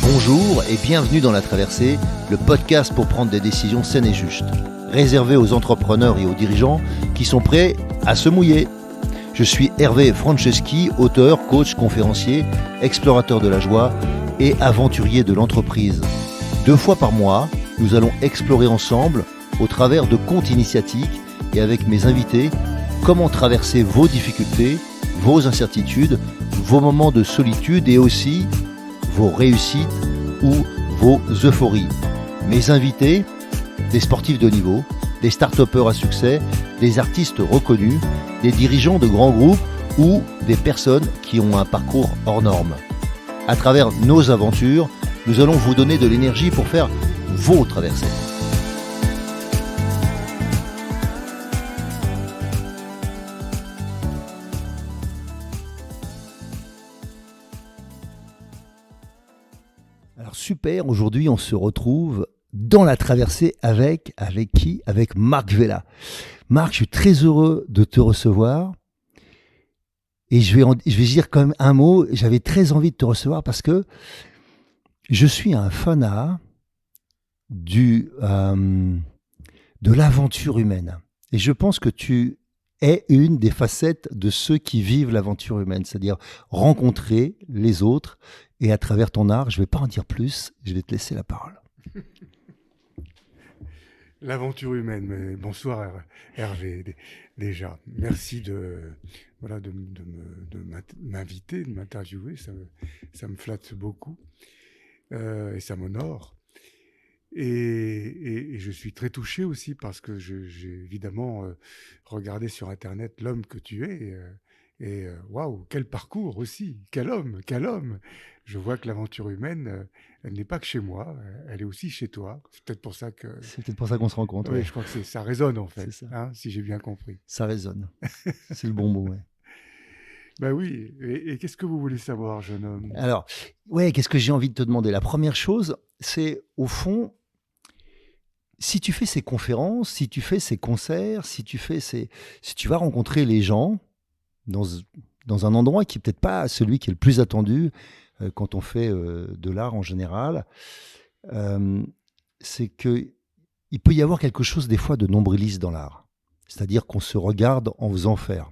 Bonjour et bienvenue dans La Traversée, le podcast pour prendre des décisions saines et justes, réservé aux entrepreneurs et aux dirigeants qui sont prêts à se mouiller. Je suis Hervé Franceschi, auteur, coach, conférencier, explorateur de la joie et aventurier de l'entreprise. 2 fois par mois, nous allons explorer ensemble, au travers de contes initiatiques et avec mes invités, comment traverser vos difficultés, vos incertitudes, vos moments de solitude et aussi vos réussites ou vos euphories. Mes invités, des sportifs de haut niveau, des start-upers à succès, des artistes reconnus, des dirigeants de grands groupes ou des personnes qui ont un parcours hors norme. À travers nos aventures, nous allons vous donner de l'énergie pour faire vos traversées. Alors super, aujourd'hui on se retrouve dans la traversée avec qui? Avec Marc Vella. Marc, je suis très heureux de te recevoir et je vais dire quand même un mot. J'avais très envie de te recevoir parce que je suis un fanat de l'aventure humaine et je pense que tu es une des facettes de ceux qui vivent l'aventure humaine, c'est-à-dire rencontrer les autres et à travers ton art, je ne vais pas en dire plus, je vais te laisser la parole. L'aventure humaine, mais bonsoir Hervé, déjà. Merci de m'inviter, de m'interviewer, ça me flatte beaucoup et ça m'honore. Et je suis très touché aussi parce que j'ai évidemment regardé sur Internet l'homme que tu es et waouh, quel parcours aussi, quel homme. Je vois que l'aventure humaine, elle n'est pas que chez moi, elle est aussi chez toi. C'est peut-être pour ça que... C'est peut-être pour ça qu'on se rencontre. Oui, Ouais. je crois que ça résonne en fait, C'est ça. hein, si j'ai bien compris. Ça résonne. C'est le bon mot. Ouais. Ben oui, et qu'est-ce que vous voulez savoir, jeune homme? Alors, ouais, qu'est-ce que j'ai envie de te demander? La première chose, c'est au fond, si tu fais ces conférences, si tu fais ces concerts, si tu vas rencontrer les gens dans un endroit qui n'est peut-être pas celui qui est le plus attendu quand on fait de l'art en général, c'est que il peut y avoir quelque chose des fois de nombriliste dans l'art. C'est-à-dire qu'on se regarde en faisant faire.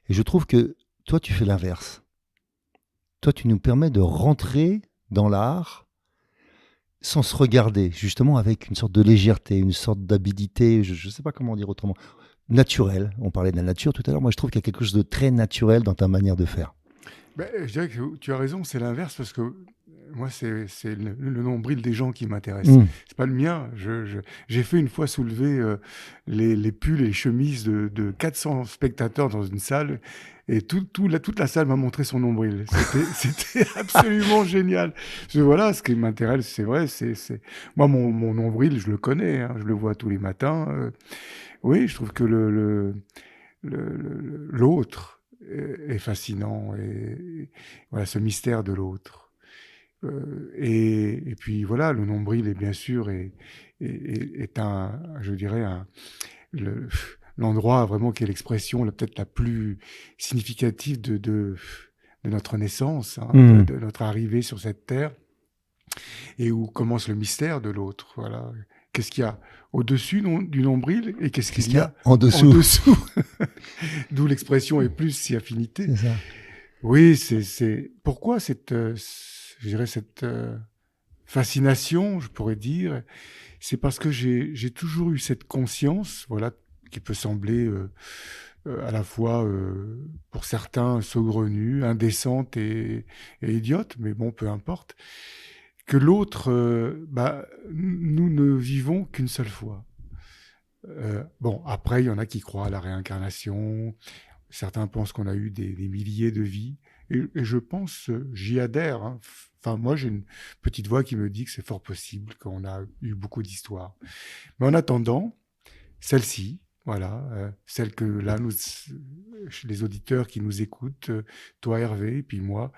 Et je trouve que toi, tu fais l'inverse. Toi, tu nous permets de rentrer dans l'art sans se regarder, justement avec une sorte de légèreté, une sorte d'habilité, je ne sais pas comment dire autrement, naturelle. On parlait de la nature tout à l'heure. Moi, je trouve qu'il y a quelque chose de très naturel dans ta manière de faire. Ben, je dirais que tu as raison, c'est l'inverse parce que moi, c'est le nombril des gens qui m'intéresse. C'est pas le mien. J'ai fait une fois soulever les pulls et les chemises de 400 spectateurs dans une salle et toute la salle m'a montré son nombril. C'était absolument génial. Voilà, ce qui m'intéresse, c'est vrai, moi, mon nombril, je le connais, hein, je le vois tous les matins. Oui, je trouve que l'autre est fascinant et voilà ce mystère de l'autre. Et puis voilà, le nombril est bien sûr est un, je dirais l'endroit vraiment qui est l'expression peut-être la plus significative de notre naissance, hein, de notre arrivée sur cette terre, et où commence le mystère de l'autre. Voilà. Qu'est-ce qu'il y a au-dessus du nombril et qu'est-ce qu'il y a en dessous. D'où l'expression est plus si affinité. C'est ça. Oui, pourquoi cette fascination, je pourrais dire, c'est parce que j'ai toujours eu cette conscience, voilà, qui peut sembler à la fois pour certains saugrenue, indécente et idiote, mais bon, peu importe, que l'autre, nous ne vivons qu'une seule fois. Bon, après, il y en a qui croient à la réincarnation. Certains pensent qu'on a eu des milliers de vies. Et je pense, j'y adhère. Hein. Enfin, moi, j'ai une petite voix qui me dit que c'est fort possible, qu'on a eu beaucoup d'histoires. Mais en attendant, celle-ci, voilà, celle que là, les auditeurs qui nous écoutent, toi Hervé, et puis moi,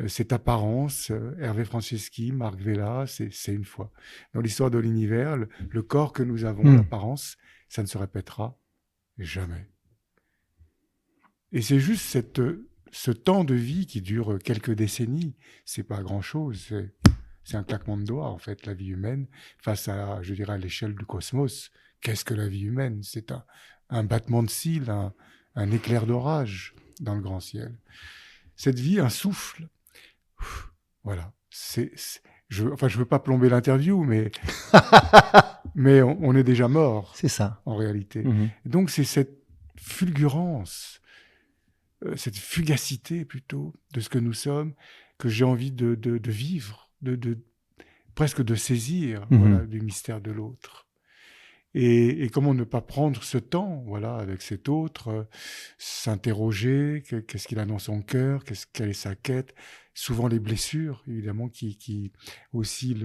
cette apparence, Hervé Franceschi, Marc Vella, c'est une fois. Dans l'histoire de l'univers, le corps que nous avons, l'apparence, ça ne se répétera jamais. Et c'est juste ce temps de vie qui dure quelques décennies, c'est pas grand-chose. C'est un claquement de doigts, en fait, la vie humaine, face à, je dirais, à l'échelle du cosmos. Qu'est-ce que la vie humaine? C'est un battement de cils, un éclair d'orage dans le grand ciel. Cette vie, un souffle. Voilà. Je veux pas plomber l'interview, mais on est déjà mort. C'est ça. En réalité. Mmh. Donc, c'est cette fulgurance, cette fugacité plutôt de ce que nous sommes, que j'ai envie de vivre, presque de saisir, voilà, du mystère de l'autre. Et comment ne pas prendre ce temps, voilà, avec cet autre, s'interroger, qu'est-ce qu'il a dans son cœur, quelle est sa quête, souvent les blessures, évidemment, qui aussi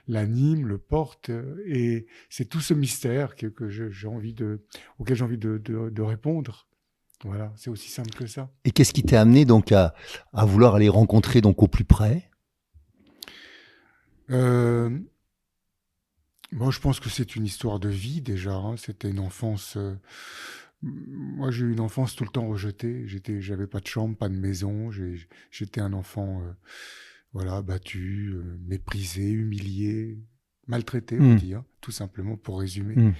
l'animent, le portent, et c'est tout ce mystère auquel j'ai envie de répondre. Voilà, c'est aussi simple que ça. Et qu'est-ce qui t'a amené donc à vouloir aller rencontrer donc au plus près? Moi, je pense que c'est une histoire de vie déjà. Hein. C'était une enfance. Moi, j'ai eu une enfance tout le temps rejetée. J'avais pas de chambre, pas de maison. J'étais un enfant, voilà, battu, méprisé, humilié, maltraité, on dit, hein, tout simplement pour résumer.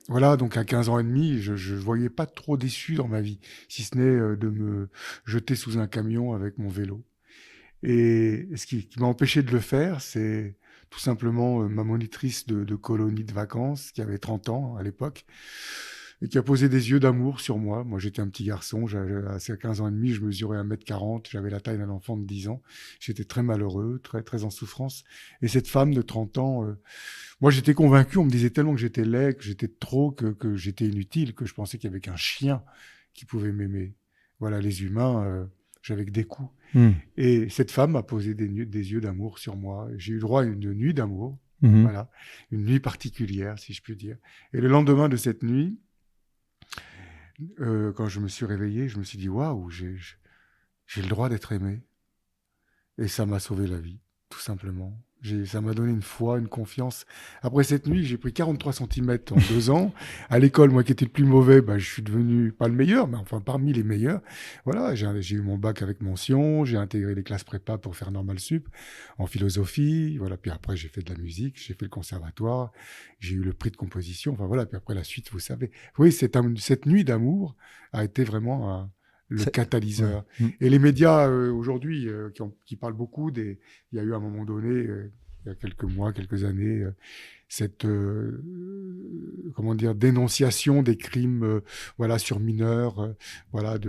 Voilà, donc à 15 ans et demi, je voyais pas trop d'issue dans ma vie, si ce n'est de me jeter sous un camion avec mon vélo. Et ce qui m'a empêché de le faire, c'est tout simplement ma monitrice de colonie de vacances, qui avait 30 ans à l'époque, et qui a posé des yeux d'amour sur moi. Moi, j'étais un petit garçon, à 15 ans et demi, je mesurais 1m40, j'avais la taille d'un enfant de 10 ans. J'étais très malheureux, très, très en souffrance. Et cette femme de 30 ans, moi, j'étais convaincu, on me disait tellement que j'étais laid, que j'étais trop, que j'étais inutile, que je pensais qu'il n'y avait qu'un chien qui pouvait m'aimer. Voilà, les humains, j'avais que des coups. Et cette femme m'a posé des yeux d'amour sur moi. J'ai eu droit à une nuit d'amour, voilà, une nuit particulière, si je puis dire. Et le lendemain de cette nuit, quand je me suis réveillé, je me suis dit, waouh, j'ai le droit d'être aimé. Et ça m'a sauvé la vie, tout simplement. Ça m'a donné une foi, une confiance. Après cette nuit, j'ai pris 43 cm en 2 ans. À l'école, moi qui étais le plus mauvais, je suis devenu pas le meilleur, mais enfin parmi les meilleurs. Voilà, j'ai eu mon bac avec mention, j'ai intégré les classes prépa pour faire normal sup en philosophie. Voilà, puis après j'ai fait de la musique, j'ai fait le conservatoire, j'ai eu le prix de composition. Enfin voilà, puis après la suite, vous savez. Oui, cette nuit d'amour a été vraiment le catalyseur. Ouais. Et les médias aujourd'hui qui parlent beaucoup il y a eu à un moment donné, il y a quelques mois, quelques années, cette comment dire, dénonciation des crimes voilà, sur mineurs. Voilà,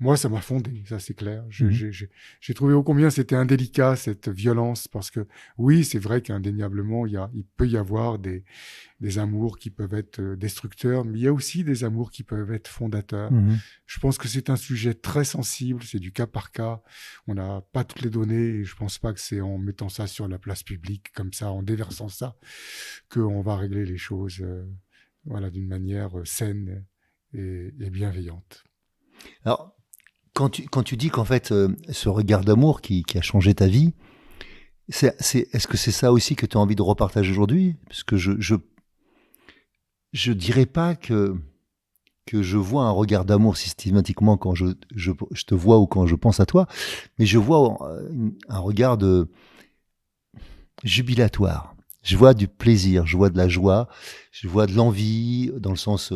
moi, ça m'a fondé, ça c'est clair. J'ai trouvé ô combien c'était indélicat, cette violence, parce que oui, c'est vrai qu'indéniablement, il peut y avoir des amours qui peuvent être destructeurs, mais il y a aussi des amours qui peuvent être fondateurs. Je pense que c'est un sujet très sensible, c'est du cas par cas. On n'a pas toutes les données et je pense pas que c'est en mettant ça sur la place publique, comme ça, en déversant ça, qu'on va régler les choses voilà, d'une manière saine et bienveillante. Alors, quand tu dis qu'en fait, ce regard d'amour qui a changé ta vie, est-ce que c'est ça aussi que tu as envie de repartager aujourd'hui? Parce que je dirais pas que je vois un regard d'amour systématiquement quand je te vois ou quand je pense à toi, mais je vois un regard jubilatoire. Je vois du plaisir, je vois de la joie, je vois de l'envie, dans le sens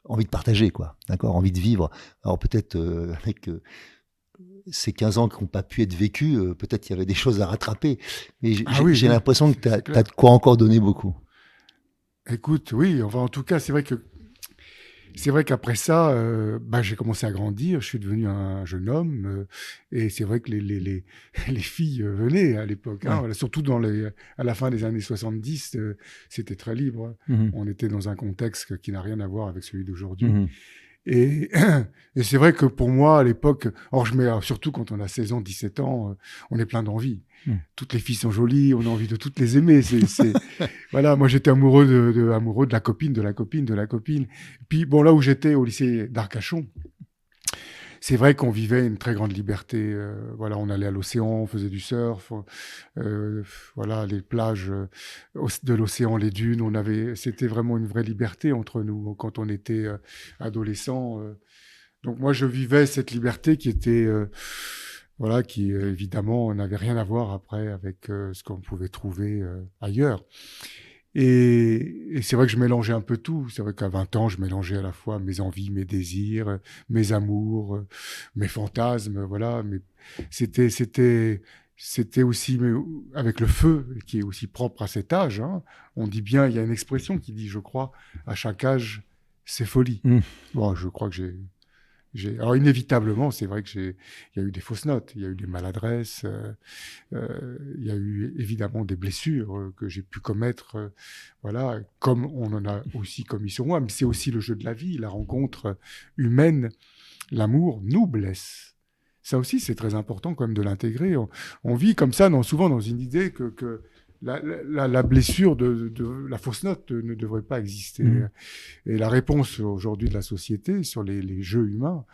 envie de partager, quoi. D'accord, envie de vivre. Alors peut-être avec ces 15 ans qui n'ont pas pu être vécus, peut-être qu'il y avait des choses à rattraper. Mais j'ai l'impression que tu as de quoi encore donner beaucoup. Écoute, oui, enfin en tout cas, c'est vrai qu'après ça, j'ai commencé à grandir, je suis devenu un jeune homme, et c'est vrai que les filles venaient à l'époque, hein, voilà, surtout à la fin des années 70, c'était très libre. On était dans un contexte qui n'a rien à voir avec celui d'aujourd'hui. Et c'est vrai que pour moi, à l'époque, surtout quand on a 16 ans, 17 ans, on est plein d'envie. Toutes les filles sont jolies, on a envie de toutes les aimer. Voilà, moi j'étais amoureux de la copine. Puis bon, là où j'étais, au lycée d'Arcachon, c'est vrai qu'on vivait une très grande liberté. Voilà, on allait à l'océan, on faisait du surf. Voilà, les plages de l'océan, les dunes. C'était vraiment une vraie liberté entre nous quand on était adolescent. Donc moi, je vivais cette liberté qui était, voilà, qui évidemment n'avait rien à voir après avec ce qu'on pouvait trouver ailleurs. Et c'est vrai que je mélangeais un peu tout. C'est vrai qu'à 20 ans, je mélangeais à la fois mes envies, mes désirs, mes amours, mes fantasmes, voilà. Mais c'était, c'était, c'était aussi avec le feu, qui est aussi propre à cet âge, hein. On dit bien, il y a une expression qui dit, je crois, à chaque âge, c'est folie. Mm. Bon, je crois que alors inévitablement, c'est vrai que il y a eu des fausses notes, il y a eu des maladresses, il y a eu évidemment des blessures que j'ai pu commettre, voilà, comme on en a aussi commis sur moi. Mais c'est aussi le jeu de la vie, la rencontre humaine, l'amour nous blesse. Ça aussi, c'est très important quand même de l'intégrer. On vit comme ça, souvent dans une idée que la blessure de la fausse note ne devrait pas exister. Mmh. Et la réponse aujourd'hui de la société sur les jeux humains,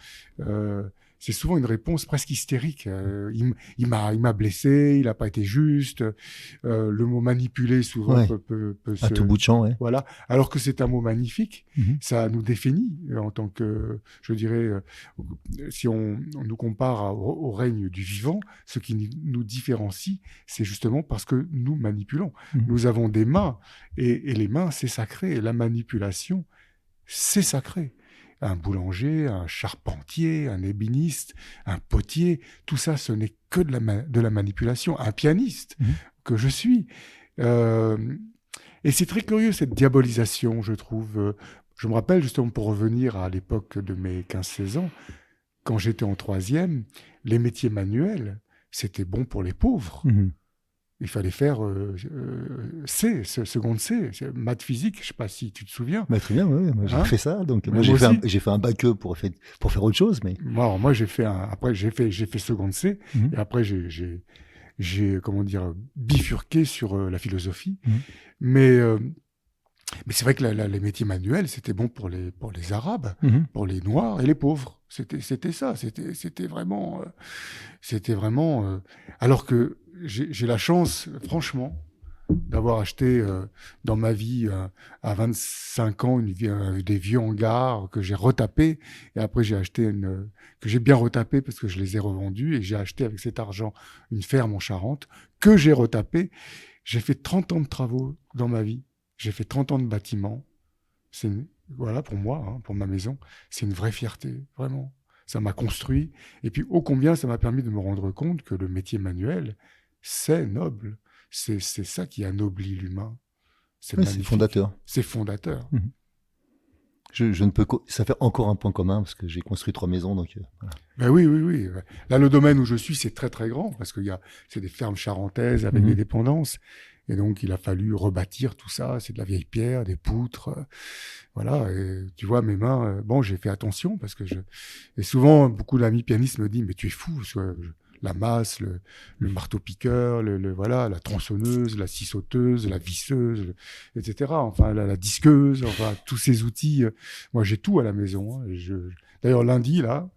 c'est souvent une réponse presque hystérique. Il m'a blessé, il n'a pas été juste. Le mot manipulé souvent Ouais. peut À tout bout de champ, ouais. voilà. Alors que c'est un mot magnifique, Mhm. ça nous définit en tant que, je dirais, si on nous compare au règne du vivant, ce qui nous différencie, c'est justement parce que nous manipulons. Mhm. Nous avons des mains et les mains, c'est sacré. Et la manipulation, c'est sacré. Un boulanger, un charpentier, un ébéniste, un potier, tout ça, ce n'est que de la manipulation. Un pianiste que je suis. Et c'est très curieux, cette diabolisation, je trouve. Je me rappelle, justement, pour revenir à l'époque de mes 15-16 ans, quand j'étais en troisième, les métiers manuels, c'était bon pour les pauvres. Mhm. Il fallait faire seconde C, maths physique, je ne sais pas si tu te souviens. Bah, très bien, ouais, moi j'ai Hein? fait ça. Donc, Mais moi moi aussi. j'ai fait un bac E pour faire autre chose. Mais... Moi j'ai fait après j'ai fait seconde C, Mhm. et après j'ai comment dire, bifurqué sur la philosophie. Mhm. Mais c'est vrai que les métiers manuels, c'était bon pour les Arabes, Mhm. pour les Noirs et les pauvres. C'était ça. C'était vraiment. Alors que j'ai la chance, franchement, d'avoir acheté dans ma vie à 25 ans des vieux hangars que j'ai retapés. Et après, j'ai acheté que j'ai bien retapé parce que je les ai revendus. Et j'ai acheté avec cet argent une ferme en Charente que j'ai retapée. J'ai fait 30 ans de travaux dans ma vie. J'ai fait 30 ans de bâtiment. Voilà, pour moi, hein, pour ma maison, c'est une vraie fierté, vraiment. Ça m'a construit. Et puis, ô combien ça m'a permis de me rendre compte que le métier manuel, c'est noble. C'est ça qui anoblit l'humain. C'est Ouais, magnifique. c'est fondateur. C'est fondateur. Mhm. Je ne peux ça fait encore un point commun parce que j'ai construit 3 maisons. Donc, voilà. Ben oui. Là, le domaine où je suis, c'est très, très grand parce c'est des fermes charentaises avec des dépendances. Et donc, il a fallu rebâtir tout ça. C'est de la vieille pierre, des poutres. Voilà. Et tu vois, mes mains, bon, j'ai fait attention parce que et souvent, beaucoup d'amis pianistes me disent, mais tu es fou. La masse, le marteau-piqueur, voilà, la tronçonneuse, la scie sauteuse, la visseuse, etc. Enfin, la disqueuse, enfin, tous ces outils. Moi, j'ai tout à la maison. Hein. D'ailleurs, lundi, là,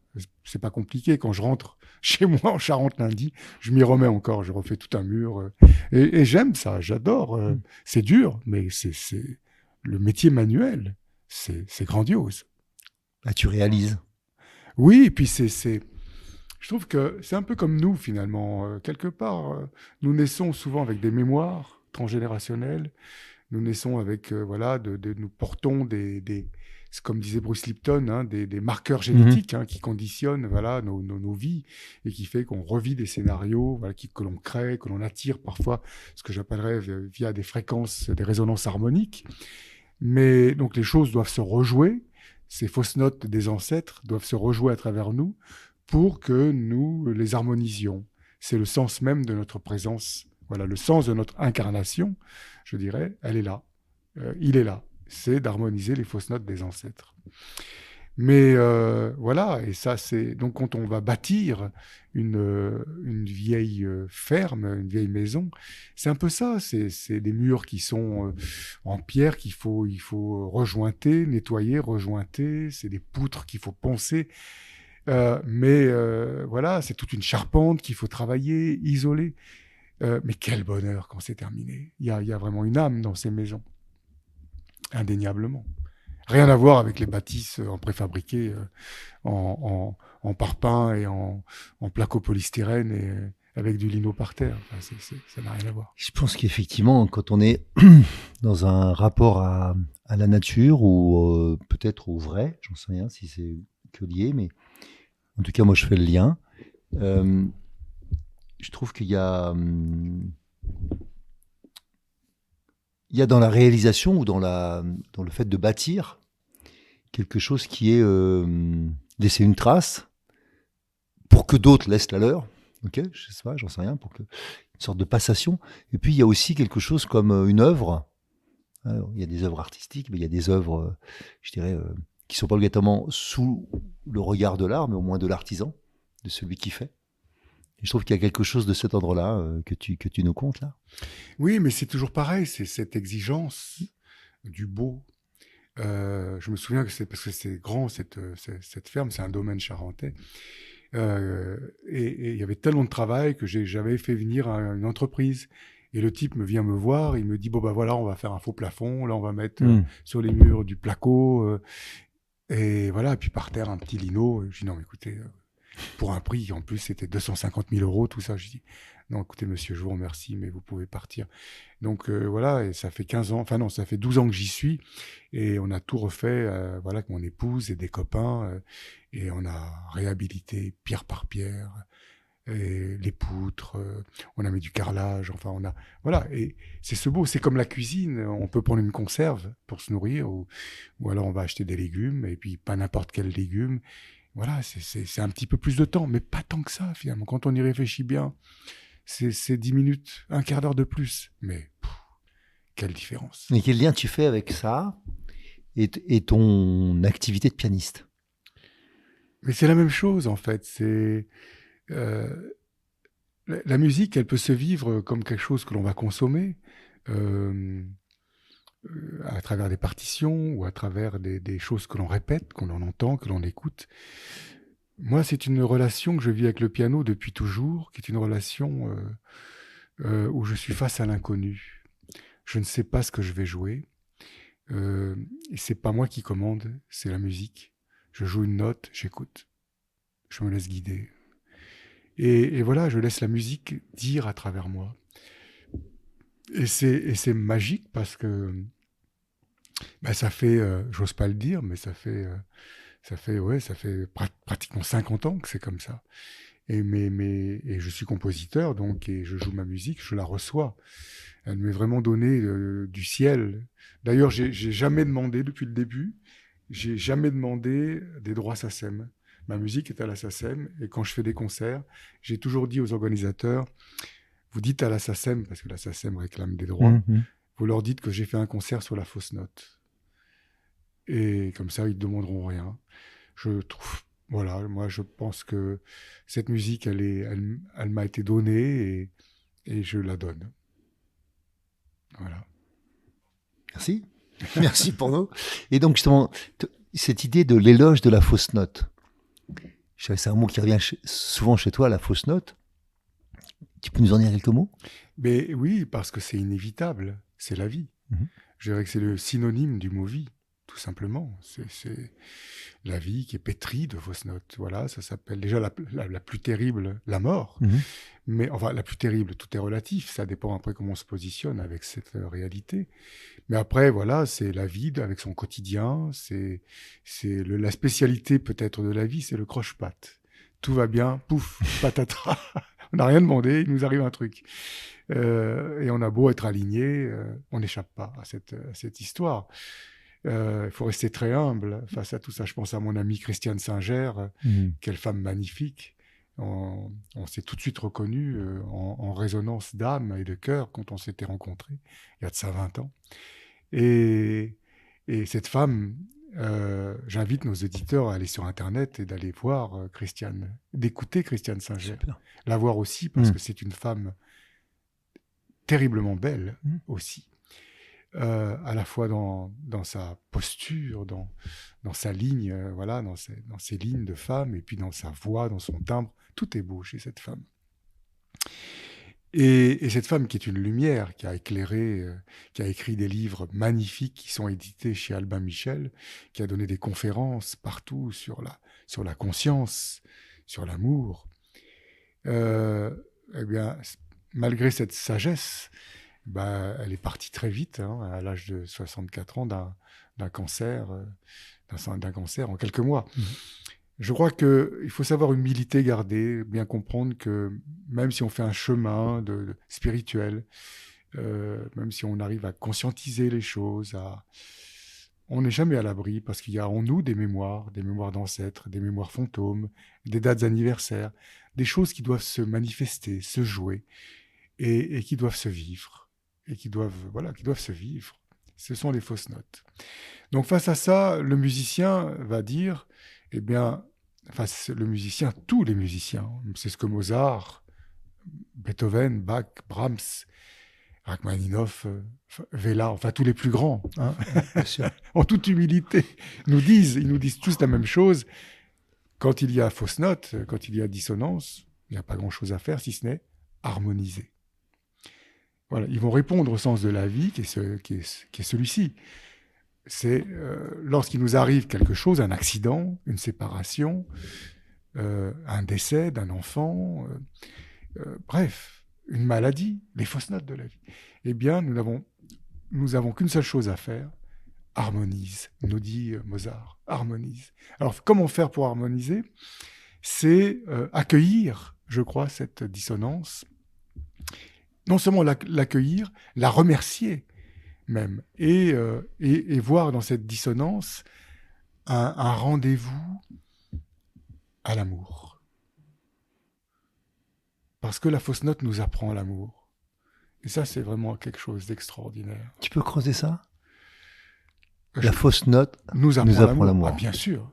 c'est pas compliqué. Quand je rentre chez moi en Charente lundi, je m'y remets encore. Je refais tout un mur. Et j'aime ça, j'adore. C'est dur, mais c'est le métier manuel. C'est grandiose. Ah, tu réalises. Oui, et puis je trouve que c'est un peu comme nous, finalement. Quelque part, nous naissons souvent avec des mémoires transgénérationnelles. Nous naissons avec, voilà, nous portons c'est comme disait Bruce Lipton, hein, des marqueurs génétiques hein, qui conditionnent voilà, nos vies et qui fait qu'on revit des scénarios voilà, que l'on crée, que l'on attire parfois, ce que j'appellerais via des fréquences, des résonances harmoniques. Mais donc les choses doivent se rejouer. Ces fausses notes des ancêtres doivent se rejouer à travers nous pour que nous les harmonisions. C'est le sens même de notre présence. Voilà, le sens de notre incarnation, je dirais, elle est là. Il est là. C'est d'harmoniser les fausses notes des ancêtres. Mais voilà, et ça c'est... Donc quand on va bâtir une vieille ferme, une vieille maison, c'est un peu ça, c'est des murs qui sont en pierre il faut rejointer, nettoyer, rejointer, c'est des poutres qu'il faut poncer. Mais voilà, c'est toute une charpente qu'il faut travailler, isoler. Mais quel bonheur quand c'est terminé. Il y a vraiment une âme dans ces maisons, indéniablement. Rien à voir avec les bâtisses en préfabriqué, en parpaing et en placo-polystyrène et avec du lino par terre. Enfin, ça n'a rien à voir. Je pense qu'effectivement, quand on est dans un rapport à la nature ou peut-être au vrai, j'en sais rien si c'est que lié, mais en tout cas, moi, je fais le lien. Euh, je trouve il y a dans la réalisation ou dans le fait de bâtir quelque chose qui est laisser une trace pour que d'autres laissent la leur. Ok, je sais pas, j'en sais rien, une sorte de passation. Et puis il y a aussi quelque chose comme une œuvre. Alors, il y a des œuvres artistiques, mais il y a des œuvres, je dirais, qui sont pas obligatoirement sous le regard de l'art, mais au moins de l'artisan, de celui qui fait. Et je trouve qu'il y a quelque chose de cet ordre-là que tu nous contes là. Oui, mais c'est toujours pareil, c'est cette exigence du beau. Je me souviens que c'est parce que c'est grand, cette ferme, c'est un domaine charentais. Et il y avait tellement de travail que j'avais fait venir une entreprise. Et le type vient me voir, il me dit, bon ben voilà, on va faire un faux plafond, là on va mettre sur les murs du placo, et voilà, et puis par terre un petit lino. Je dis, non mais écoutez, pour un prix, en plus c'était 250 000 euros, tout ça. Je dis, non écoutez monsieur, je vous remercie, mais vous pouvez partir. Donc voilà, et ça fait 15 ans, enfin non, ça fait 12 ans que j'y suis, et on a tout refait, voilà, avec mon épouse et des copains, et on a réhabilité pierre par pierre, et les poutres, on a mis du carrelage, enfin on a, voilà, et c'est ce beau, c'est comme la cuisine, on peut prendre une conserve pour se nourrir, ou alors on va acheter des légumes, et puis pas n'importe quel légume, voilà, c'est un petit peu plus de temps, mais pas tant que ça finalement, quand on y réfléchit bien, c'est 10 minutes, un quart d'heure de plus, mais quelle différence. Et quel lien tu fais avec ça et ton activité de pianiste? Mais c'est la même chose en fait, euh, la musique, elle peut se vivre comme quelque chose que l'on va consommer, euh, à travers des partitions ou à travers des choses que l'on répète, qu'on en entend, que l'on écoute. Moi, c'est une relation que je vis avec le piano depuis toujours, qui est une relation où je suis face à l'inconnu. Je ne sais pas ce que je vais jouer, et c'est pas moi qui commande, c'est la musique. Je joue une note, j'écoute, je me laisse guider. Et voilà, je laisse la musique dire à travers moi. Et c'est magique parce que bah, ça fait, j'ose pas le dire, mais ça fait pratiquement 50 ans que c'est comme ça. Et je suis compositeur, donc, et je joue ma musique, je la reçois. Elle m'est vraiment donnée du ciel. D'ailleurs, j'ai jamais demandé, depuis le début, j'ai jamais demandé des droits SACEM. Ma musique est à la SACEM, et quand je fais des concerts, j'ai toujours dit aux organisateurs, vous dites à la SACEM, parce que la SACEM réclame des droits, vous leur dites que j'ai fait un concert sur la fausse note. Et comme ça, ils ne demanderont rien. Je trouve, voilà, moi je pense que cette musique, elle m'a été donnée, et je la donne. Voilà. Merci. Merci pour nous. Et donc justement, cette idée de l'éloge de la fausse note, c'est un mot qui revient souvent chez toi, la fausse note. Tu peux nous en dire quelques mots? Mais oui, parce que c'est inévitable, c'est la vie. Je dirais que c'est le synonyme du mot vie, tout simplement. C'est la vie qui est pétrie de fausses notes. Voilà, ça s'appelle déjà la plus terrible, la mort. Mais enfin, la plus terrible, tout est relatif. Ça dépend après comment on se positionne avec cette réalité. Mais après, voilà, c'est la vie avec son quotidien. La spécialité peut-être de la vie, c'est le croche-patte. Tout va bien, pouf, patatras. On n'a rien demandé, il nous arrive un truc. Et on a beau être aligné, on n'échappe pas à cette histoire. Il faut rester très humble face à tout ça. Je pense à mon amie Christiane Singer, quelle femme magnifique. On s'est tout de suite reconnus en résonance d'âme et de cœur quand on s'était rencontrés, il y a de ça 20 ans. Et cette femme, j'invite nos auditeurs à aller sur Internet et d'aller voir Christiane, d'écouter Christiane Singer. La voir aussi, parce que c'est une femme terriblement belle aussi. À la fois dans sa posture, dans sa ligne, voilà, dans ses lignes de femme, et puis dans sa voix, dans son timbre. Tout est beau chez cette femme. Et cette femme qui est une lumière, qui a éclairé, qui a écrit des livres magnifiques qui sont édités chez Albin Michel, qui a donné des conférences partout sur la conscience, sur l'amour, eh bien, malgré cette sagesse, elle est partie très vite, hein, à l'âge de 64 ans, d'un cancer, d'un cancer en quelques mois. Je crois qu'il faut savoir humilité garder, bien comprendre que même si on fait un chemin spirituel, même si on arrive à conscientiser les choses, on n'est jamais à l'abri parce qu'il y a en nous des mémoires d'ancêtres, des mémoires fantômes, des dates anniversaires, des choses qui doivent se manifester, se jouer et qui doivent se vivre. Et qui doivent se vivre. Ce sont les fausses notes. Donc face à ça, le musicien va dire, tous les musiciens, c'est ce que Mozart, Beethoven, Bach, Brahms, Rachmaninoff, Vella, enfin tous les plus grands, hein, en toute humilité, ils nous disent tous la même chose. Quand il y a fausse note, quand il y a dissonance, il n'y a pas grand-chose à faire si ce n'est harmoniser. Voilà, ils vont répondre au sens de la vie qui est celui-ci. C'est lorsqu'il nous arrive quelque chose, un accident, une séparation, un décès d'un enfant, bref, une maladie, les fausses notes de la vie. Eh bien, nous n'avons qu'une seule chose à faire, harmonise, nous dit Mozart, harmonise. Alors, comment faire pour harmoniser ? C'est accueillir, je crois, cette dissonance, non seulement l'accueillir, la remercier même, et voir dans cette dissonance un rendez-vous à l'amour. Parce que la fausse note nous apprend l'amour. Et ça, c'est vraiment quelque chose d'extraordinaire. Tu peux creuser ça ? La fausse note nous apprend l'amour. Ah, bien sûr.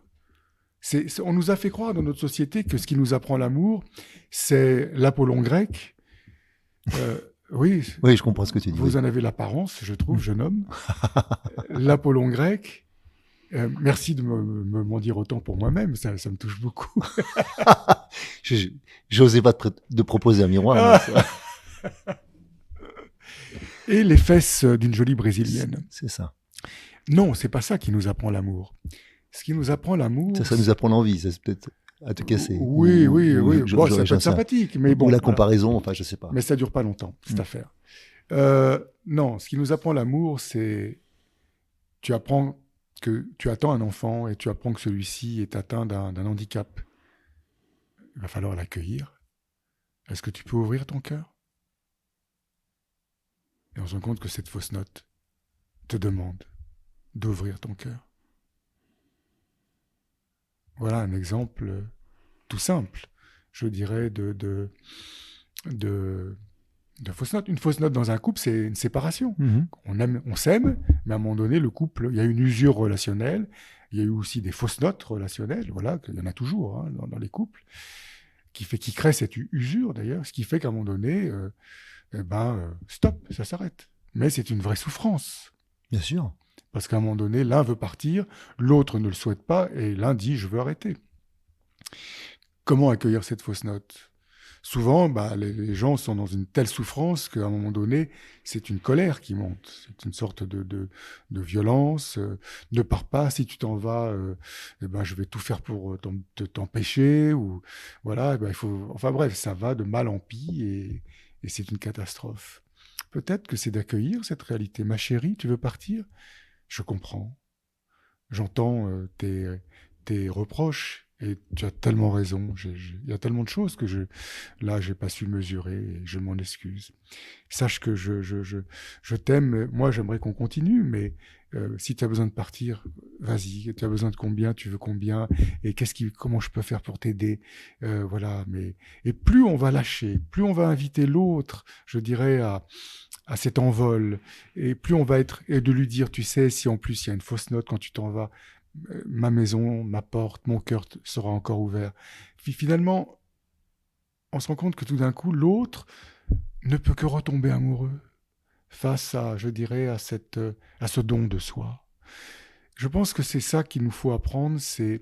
On nous a fait croire dans notre société que ce qui nous apprend l'amour, c'est l'Apollon grec. Oui, je comprends ce que tu dis. Vous en avez l'apparence, je trouve, jeune homme. L'Apollon grec. Merci de m'en dire autant pour moi-même, ça me touche beaucoup. J'osais pas de proposer un miroir. Et les fesses d'une jolie brésilienne. C'est ça. Non, c'est pas ça qui nous apprend l'amour. Ce qui nous apprend l'amour... Ça nous apprend l'envie, ça c'est peut-être à te casser. Oui. Bon, ça peut être sympathique, mais bon... Ou la comparaison, enfin, je sais pas. Mais ça dure pas longtemps, cette affaire. Non, ce qui nous apprend l'amour, c'est... Tu apprends que tu attends un enfant et tu apprends que celui-ci est atteint d'un handicap. Il va falloir l'accueillir. Est-ce que tu peux ouvrir ton cœur ? Et on se rend compte que cette fausse note te demande d'ouvrir ton cœur. Voilà un exemple tout simple, je dirais, de fausse note. Une fausse note dans un couple, c'est une séparation. On s'aime, mais à un moment donné, le couple, il y a une usure relationnelle, il y a eu aussi des fausses notes relationnelles, voilà, il y en a toujours hein, dans les couples, qui crée cette usure d'ailleurs, ce qui fait qu'à un moment donné, stop, ça s'arrête. Mais c'est une vraie souffrance. Bien sûr. Parce qu'à un moment donné, l'un veut partir, l'autre ne le souhaite pas, et l'un dit « je veux arrêter ». Comment accueillir cette fausse note ? Souvent, les gens sont dans une telle souffrance qu'à un moment donné, c'est une colère qui monte. C'est une sorte de violence. Ne pars pas, si tu t'en vas, je vais tout faire pour t'empêcher. Ou voilà, il faut. Enfin bref, ça va de mal en pis et c'est une catastrophe. Peut-être que c'est d'accueillir cette réalité. Ma chérie, tu veux partir ? Je comprends. J'entends tes reproches. Et tu as tellement raison, il y a tellement de choses que j'ai pas su mesurer et je m'en excuse. Sache que je t'aime, moi j'aimerais qu'on continue, mais si tu as besoin de partir, vas-y, tu as besoin de combien, tu veux combien, et comment je peux faire pour t'aider, voilà. Et plus on va lâcher, plus on va inviter l'autre, je dirais, à cet envol, et plus on va être, et de lui dire, tu sais, si en plus il y a une fausse note quand tu t'en vas, ma maison, ma porte, mon cœur sera encore ouvert. Puis finalement, on se rend compte que tout d'un coup, l'autre ne peut que retomber amoureux face à, je dirais, à ce don de soi. Je pense que c'est ça qu'il nous faut apprendre, c'est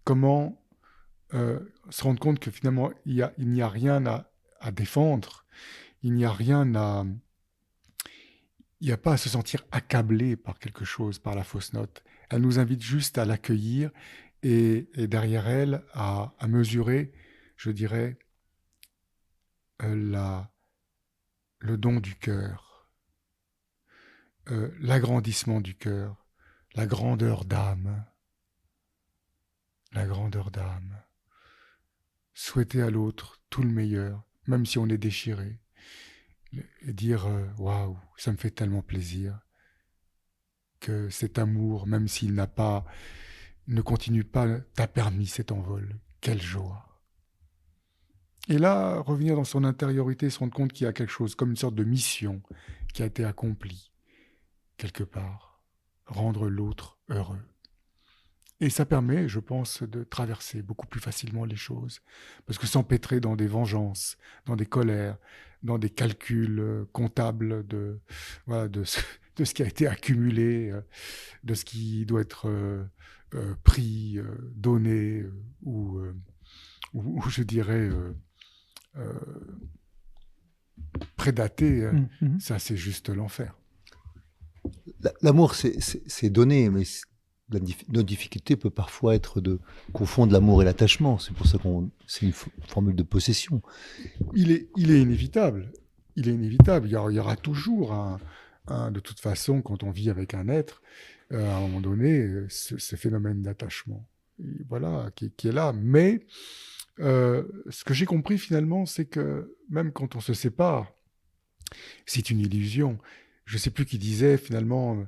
comment se rendre compte que finalement, il n'y a rien à défendre. il n'y a rien à... Il n'y a pas à se sentir accablé par quelque chose, par la fausse note. Elle nous invite juste à l'accueillir et derrière elle à mesurer, je dirais, la, le don du cœur, l'agrandissement du cœur, la grandeur d'âme, la grandeur d'âme. Souhaiter à l'autre tout le meilleur, même si on est déchiré, et dire waouh, ça me fait tellement plaisir que cet amour, même s'il ne continue pas, t'a permis cet envol. Quelle joie! Et là, revenir dans son intériorité, se rendre compte qu'il y a quelque chose, comme une sorte de mission qui a été accomplie quelque part, rendre l'autre heureux. Et ça permet, je pense, de traverser beaucoup plus facilement les choses. Parce que s'empêtrer dans des vengeances, dans des colères, dans des calculs comptables voilà, de ce qui a été accumulé, de ce qui doit être pris, donné, ou je dirais prédaté, ça c'est juste l'enfer. L'amour, c'est donné, mais notre difficulté peut parfois être de confondre l'amour et l'attachement. C'est pour ça c'est une formule de possession. Il est inévitable. Il est inévitable. Il y aura toujours de toute façon, quand on vit avec un être, à un moment donné, ce phénomène d'attachement, voilà, qui est là. Mais ce que j'ai compris finalement, c'est que même quand on se sépare, c'est une illusion. Je ne sais plus qui disait finalement,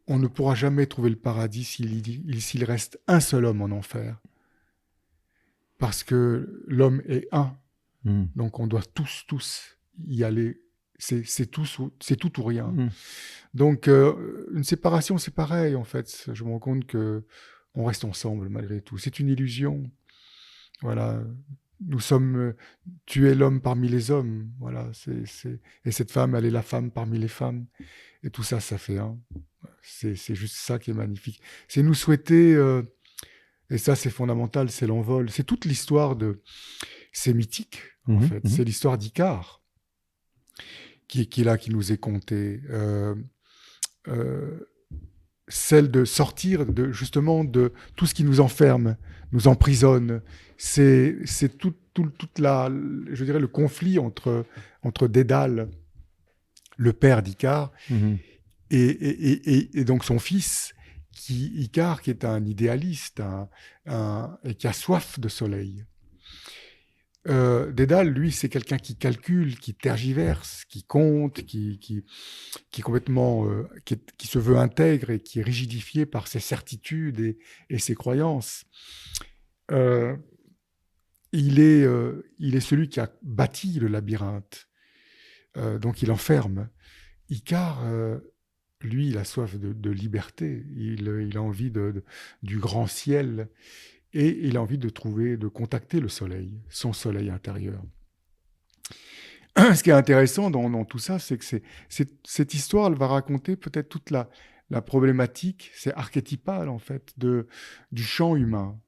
on ne pourra jamais trouver le paradis s'il reste un seul homme en enfer. Parce que l'homme est un. Donc on doit tous y aller. C'est tout ou rien. Donc une séparation, c'est pareil en fait. Je me rends compte qu'on reste ensemble malgré tout. C'est une illusion. Voilà. Nous sommes... tu es l'homme parmi les hommes. Voilà. Et cette femme, elle est la femme parmi les femmes. Et tout ça, ça fait un. C'est juste ça qui est magnifique. C'est nous souhaiter... et ça, c'est fondamental, c'est l'envol. C'est toute l'histoire de... C'est mythique, en fait. C'est l'histoire d'Icare qui est là, qui nous est contée. Celle de sortir justement de tout ce qui nous enferme, nous emprisonne. C'est toute je dirais, le conflit entre Dédale, le père d'Icare, et donc son fils, Icare, qui est un idéaliste et qui a soif de soleil. Dédale, lui, c'est quelqu'un qui calcule, qui tergiverse, qui compte, qui complètement, qui se veut intègre et qui est rigidifié par ses certitudes et ses croyances. Il est celui qui a bâti le labyrinthe, donc il enferme. Icare, lui, il a soif de liberté, il a envie du grand ciel. Et il a envie de contacter le soleil, son soleil intérieur. Ce qui est intéressant dans tout ça, c'est que cette histoire, elle va raconter peut-être toute la problématique, c'est archétypal en fait, du champ humain.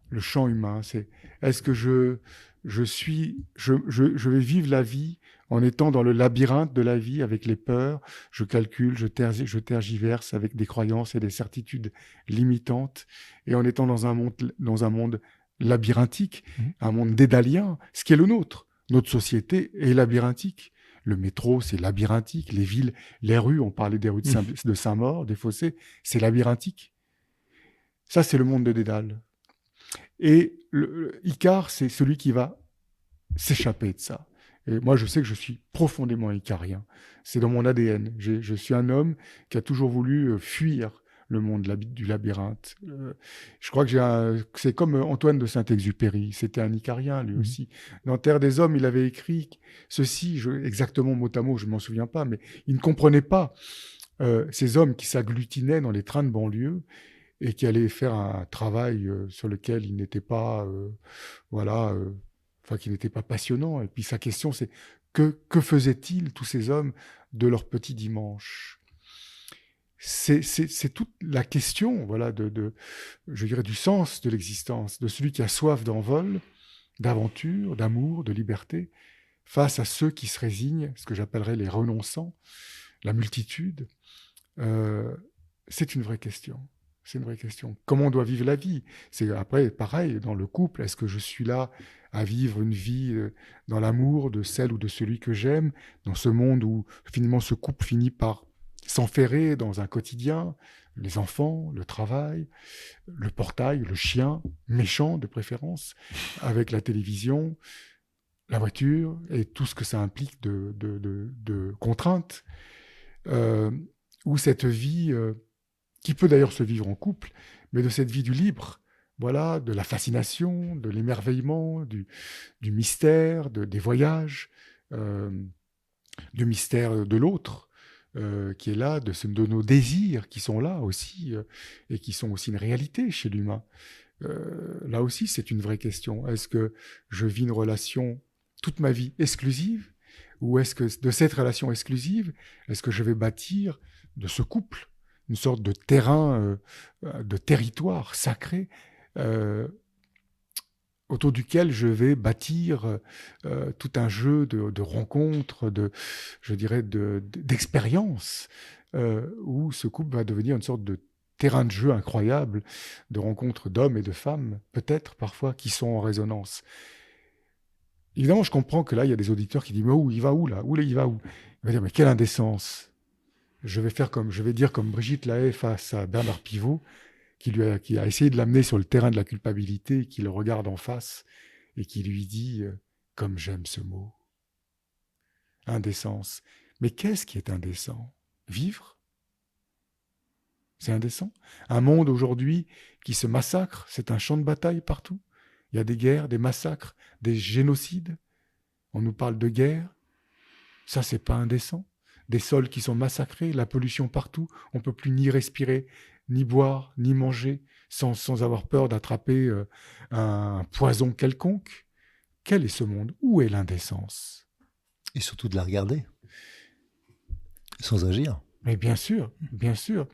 Le champ humain, c'est est-ce que je vais vivre la vie en étant dans le labyrinthe de la vie avec les peurs, je calcule, je tergiverse avec des croyances et des certitudes limitantes, et en étant dans un monde labyrinthique, un monde dédalien, ce qui est le nôtre. Notre société est labyrinthique. Le métro, c'est labyrinthique. Les villes, les rues, on parlait des rues de Saint-Maur, des Fossés, c'est labyrinthique. Ça, c'est le monde de Dédale. Et Icare, c'est celui qui va s'échapper de ça. Et moi, je sais que je suis profondément icarien. C'est dans mon ADN. Je suis un homme qui a toujours voulu fuir le monde du labyrinthe. Je crois que c'est comme Antoine de Saint-Exupéry. C'était un icarien, lui aussi. Dans Terre des Hommes, il avait écrit ceci, exactement mot à mot, je ne m'en souviens pas, mais il ne comprenait pas ces hommes qui s'agglutinaient dans les trains de banlieue et qui allaient faire un travail sur lequel il n'était pas... qui n'était pas passionnant. Et puis sa question, c'est que faisaient-ils, tous ces hommes, de leur petit dimanche ? C'est toute la question, voilà, je dirais, du sens de l'existence, de celui qui a soif d'envol, d'aventure, d'amour, de liberté. face à ceux qui se résignent, ce que j'appellerais les renonçants, la multitude, c'est une vraie question. C'est une vraie question. Comment on doit vivre la vie? C'est après pareil dans le couple. Est-ce que je suis là à vivre une vie dans l'amour de celle ou de celui que j'aime, dans ce monde où finalement ce couple finit par s'enferrer dans un quotidien, les enfants, le travail, le portail, le chien, méchant de préférence, avec la télévision, la voiture et tout ce que ça implique de contraintes, ou cette vie qui peut d'ailleurs se vivre en couple, mais de cette vie du libre, voilà, de la fascination, de l'émerveillement, du mystère, des voyages, du mystère de l'autre, qui est là, de nos désirs qui sont là aussi, et qui sont aussi une réalité chez l'humain. Là aussi, c'est une vraie question. Est-ce que je vis une relation toute ma vie exclusive, ou est-ce que de cette relation exclusive, est-ce que je vais bâtir de ce couple une sorte de terrain, de territoire sacré autour duquel je vais bâtir tout un jeu de rencontres, je dirais d'expériences, où ce couple va devenir une sorte de terrain de jeu incroyable, de rencontres d'hommes et de femmes, peut-être parfois, qui sont en résonance. Évidemment, je comprends que là, il y a des auditeurs qui disent « Mais où il va où là? Où il va où ?» Il va dire « Mais quelle indécence !» Je vais dire comme Brigitte Lahaie face à Bernard Pivot, qui a essayé de l'amener sur le terrain de la culpabilité, qui le regarde en face et qui lui dit comme j'aime ce mot, indécence. Mais qu'est-ce qui est indécent? Vivre? C'est indécent. Un monde aujourd'hui qui se massacre, c'est un champ de bataille partout. Il y a des guerres, des massacres, des génocides. On nous parle de guerre. Ça, c'est pas indécent. Des sols qui sont massacrés, la pollution partout, on ne peut plus ni respirer, ni boire, ni manger, sans avoir peur d'attraper un poison quelconque. Quel est ce monde? Où est l'indécence? Et surtout de la regarder, sans agir. Mais bien sûr, bien sûr.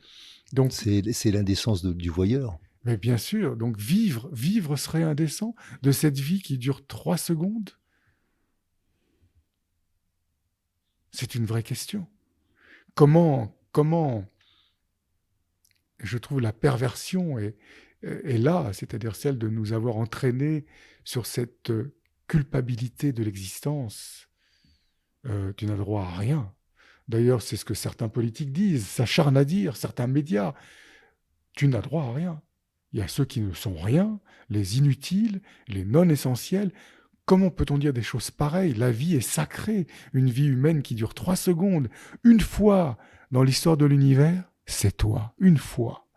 Donc, c'est l'indécence du voyeur. Mais bien sûr, donc vivre serait indécent de cette vie qui dure 3 secondes? C'est une vraie question. Comment je trouve la perversion est là, c'est-à-dire celle de nous avoir entraînés sur cette culpabilité de l'existence. Tu n'as droit à rien. D'ailleurs, c'est ce que certains politiques disent, s'acharnent à dire, certains médias. Tu n'as droit à rien. Il y a ceux qui ne sont rien, les inutiles, les non-essentiels. Comment peut-on dire des choses pareilles? La vie est sacrée. Une vie humaine qui dure 3 secondes. Une fois dans l'histoire de l'univers, c'est toi. Une fois,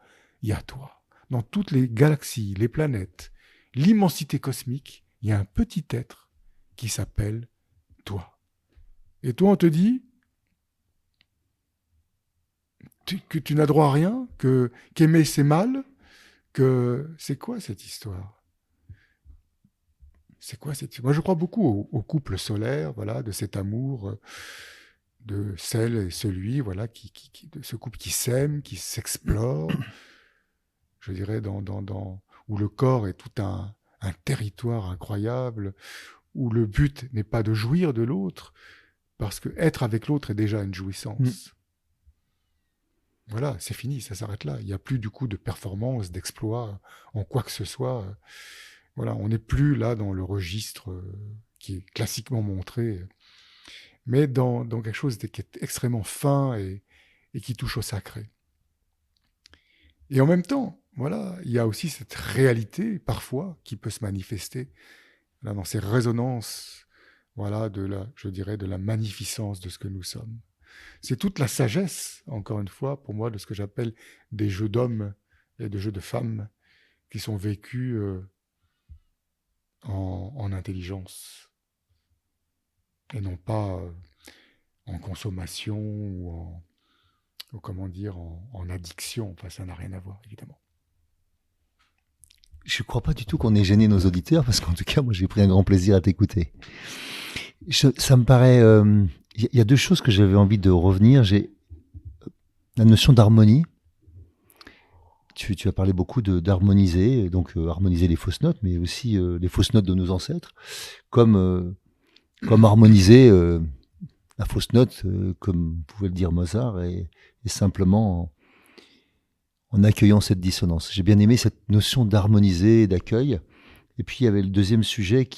il y a toi. Dans toutes les galaxies, les planètes, l'immensité cosmique, il y a un petit être qui s'appelle toi. Et toi, on te dit que tu n'as droit à rien, qu'aimer c'est mal, que c'est quoi cette histoire? C'est quoi cette histoire? Moi, je crois beaucoup au couple solaire, voilà, de cet amour, de celle et celui, voilà, de ce couple qui s'aime, qui s'explore, je dirais, où le corps est tout un territoire incroyable, où le but n'est pas de jouir de l'autre, parce que être avec l'autre est déjà une jouissance. Voilà, c'est fini, ça s'arrête là. Il n'y a plus du coup de performance, d'exploit en quoi que ce soit. Voilà, on n'est plus là dans le registre qui est classiquement montré, mais dans quelque chose qui est extrêmement fin et qui touche au sacré. Et en même temps, voilà, il y a aussi cette réalité, parfois, qui peut se manifester là, dans ces résonances, voilà, je dirais, de la magnificence de ce que nous sommes. C'est toute la sagesse, encore une fois, pour moi, de ce que j'appelle des jeux d'hommes et de jeux de femmes qui sont vécus en intelligence et non pas en consommation ou en addiction. Enfin, ça n'a rien à voir, évidemment. Je ne crois pas du tout qu'on ait gêné nos auditeurs, parce qu'en tout cas, moi, j'ai pris un grand plaisir à t'écouter. Ça me paraît... Il y a 2 choses que j'avais envie de revenir. J'ai la notion d'harmonie. Tu as parlé beaucoup d'harmoniser, donc harmoniser les fausses notes, mais aussi les fausses notes de nos ancêtres, comme comme harmoniser la fausse note, comme pouvait le dire Mozart, et simplement en accueillant cette dissonance. J'ai bien aimé cette notion d'harmoniser et d'accueil. Et puis il y avait le deuxième sujet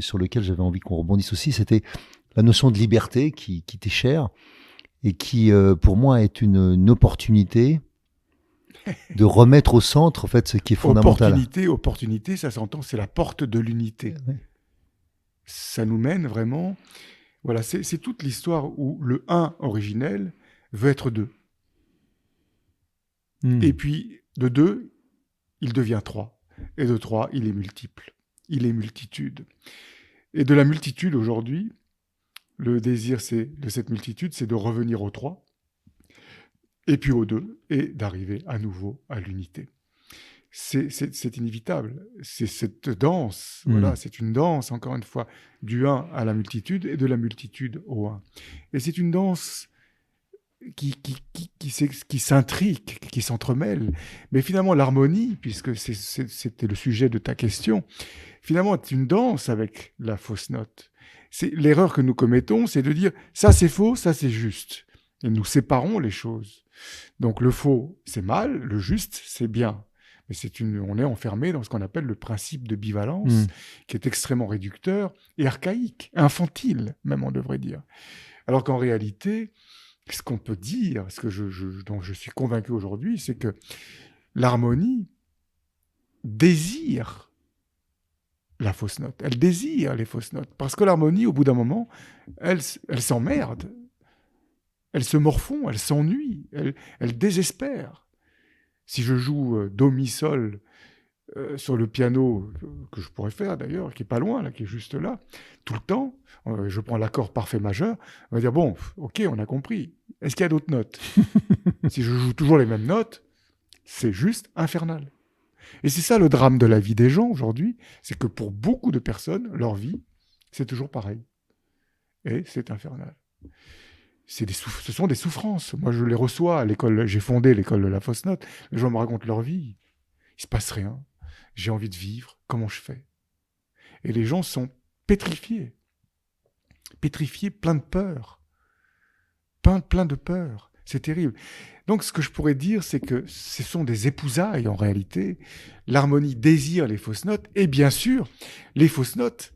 sur lequel j'avais envie qu'on rebondisse aussi, c'était la notion de liberté qui t'est chère et qui, pour moi, est une opportunité de remettre au centre en fait ce qui est fondamental. Opportunité, ça s'entend, c'est la porte de l'unité. Ouais. Ça nous mène vraiment... Voilà, c'est toute l'histoire où le 1 originel veut être 2. Et puis, de 2, il devient 3. Et de 3, il est multiple. Il est multitude. Et de la multitude, aujourd'hui, le désir de cette multitude, c'est de revenir au 3, et puis au 2, et d'arriver à nouveau à l'unité. C'est inévitable. C'est cette danse, voilà, c'est une danse, encore une fois, du 1 à la multitude et de la multitude au 1. Et c'est une danse qui s'intrigue, qui s'entremêle. Mais finalement, l'harmonie, puisque c'était le sujet de ta question, finalement, c'est une danse avec la fausse note. L'erreur que nous commettons, c'est de dire « ça c'est faux, ça c'est juste ». Et nous séparons les choses. Donc le faux, c'est mal, le juste, c'est bien. Mais on est enfermé dans ce qu'on appelle le principe de bivalence, qui est extrêmement réducteur et archaïque, infantile même, on devrait dire. Alors qu'en réalité, ce qu'on peut dire, dont je suis convaincu aujourd'hui, c'est que l'harmonie désire la fausse note. Elle désire les fausses notes. Parce que l'harmonie, au bout d'un moment, elle s'emmerde. Elle se morfond, elle s'ennuie, elle désespère. Si je joue do, mi, sol sur le piano, que je pourrais faire d'ailleurs, qui est pas loin, là, qui est juste là, tout le temps, je prends l'accord parfait majeur, on va dire, bon, ok, on a compris. Est-ce qu'il y a d'autres notes? Si je joue toujours les mêmes notes, c'est juste infernal. Et c'est ça le drame de la vie des gens aujourd'hui, c'est que pour beaucoup de personnes, leur vie, c'est toujours pareil. Et c'est infernal. Ce sont des souffrances. Moi, je les reçois à l'école. J'ai fondé l'école de la fausse note. Les gens me racontent leur vie. Il se passe rien. J'ai envie de vivre. Comment je fais? Et les gens sont pétrifiés. Pétrifiés, plein de peur. Plein de peur. C'est terrible. Donc, ce que je pourrais dire, c'est que ce sont des épousailles, en réalité. L'harmonie désire les fausses notes. Et bien sûr, les fausses notes,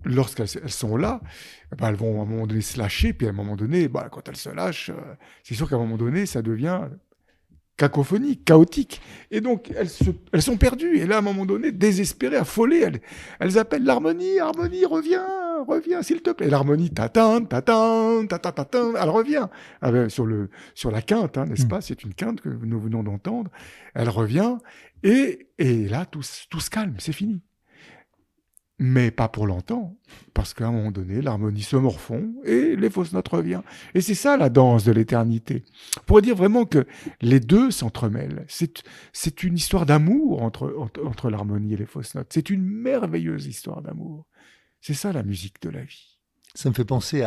lorsqu'elles sont là, elles vont à un moment donné se lâcher, puis à un moment donné, quand elles se lâchent, c'est sûr qu'à un moment donné, ça devient cacophonique, chaotique. Et donc, elles sont perdues. Et là, à un moment donné, désespérées, affolées, elles appellent l'harmonie, harmonie, reviens, s'il te plaît. Et l'harmonie, tatin, tatin, tatin, tatin, elle revient. Sur la quinte, n'est-ce pas? C'est une quinte que nous venons d'entendre. Elle revient, et là, tout se calme, c'est fini. Mais pas pour longtemps, parce qu'à un moment donné, l'harmonie se morfond et les fausses notes reviennent. Et c'est ça la danse de l'éternité. On pourrait dire vraiment que les deux s'entremêlent. C'est une histoire d'amour entre l'harmonie et les fausses notes. C'est une merveilleuse histoire d'amour. C'est ça la musique de la vie. Ça me fait penser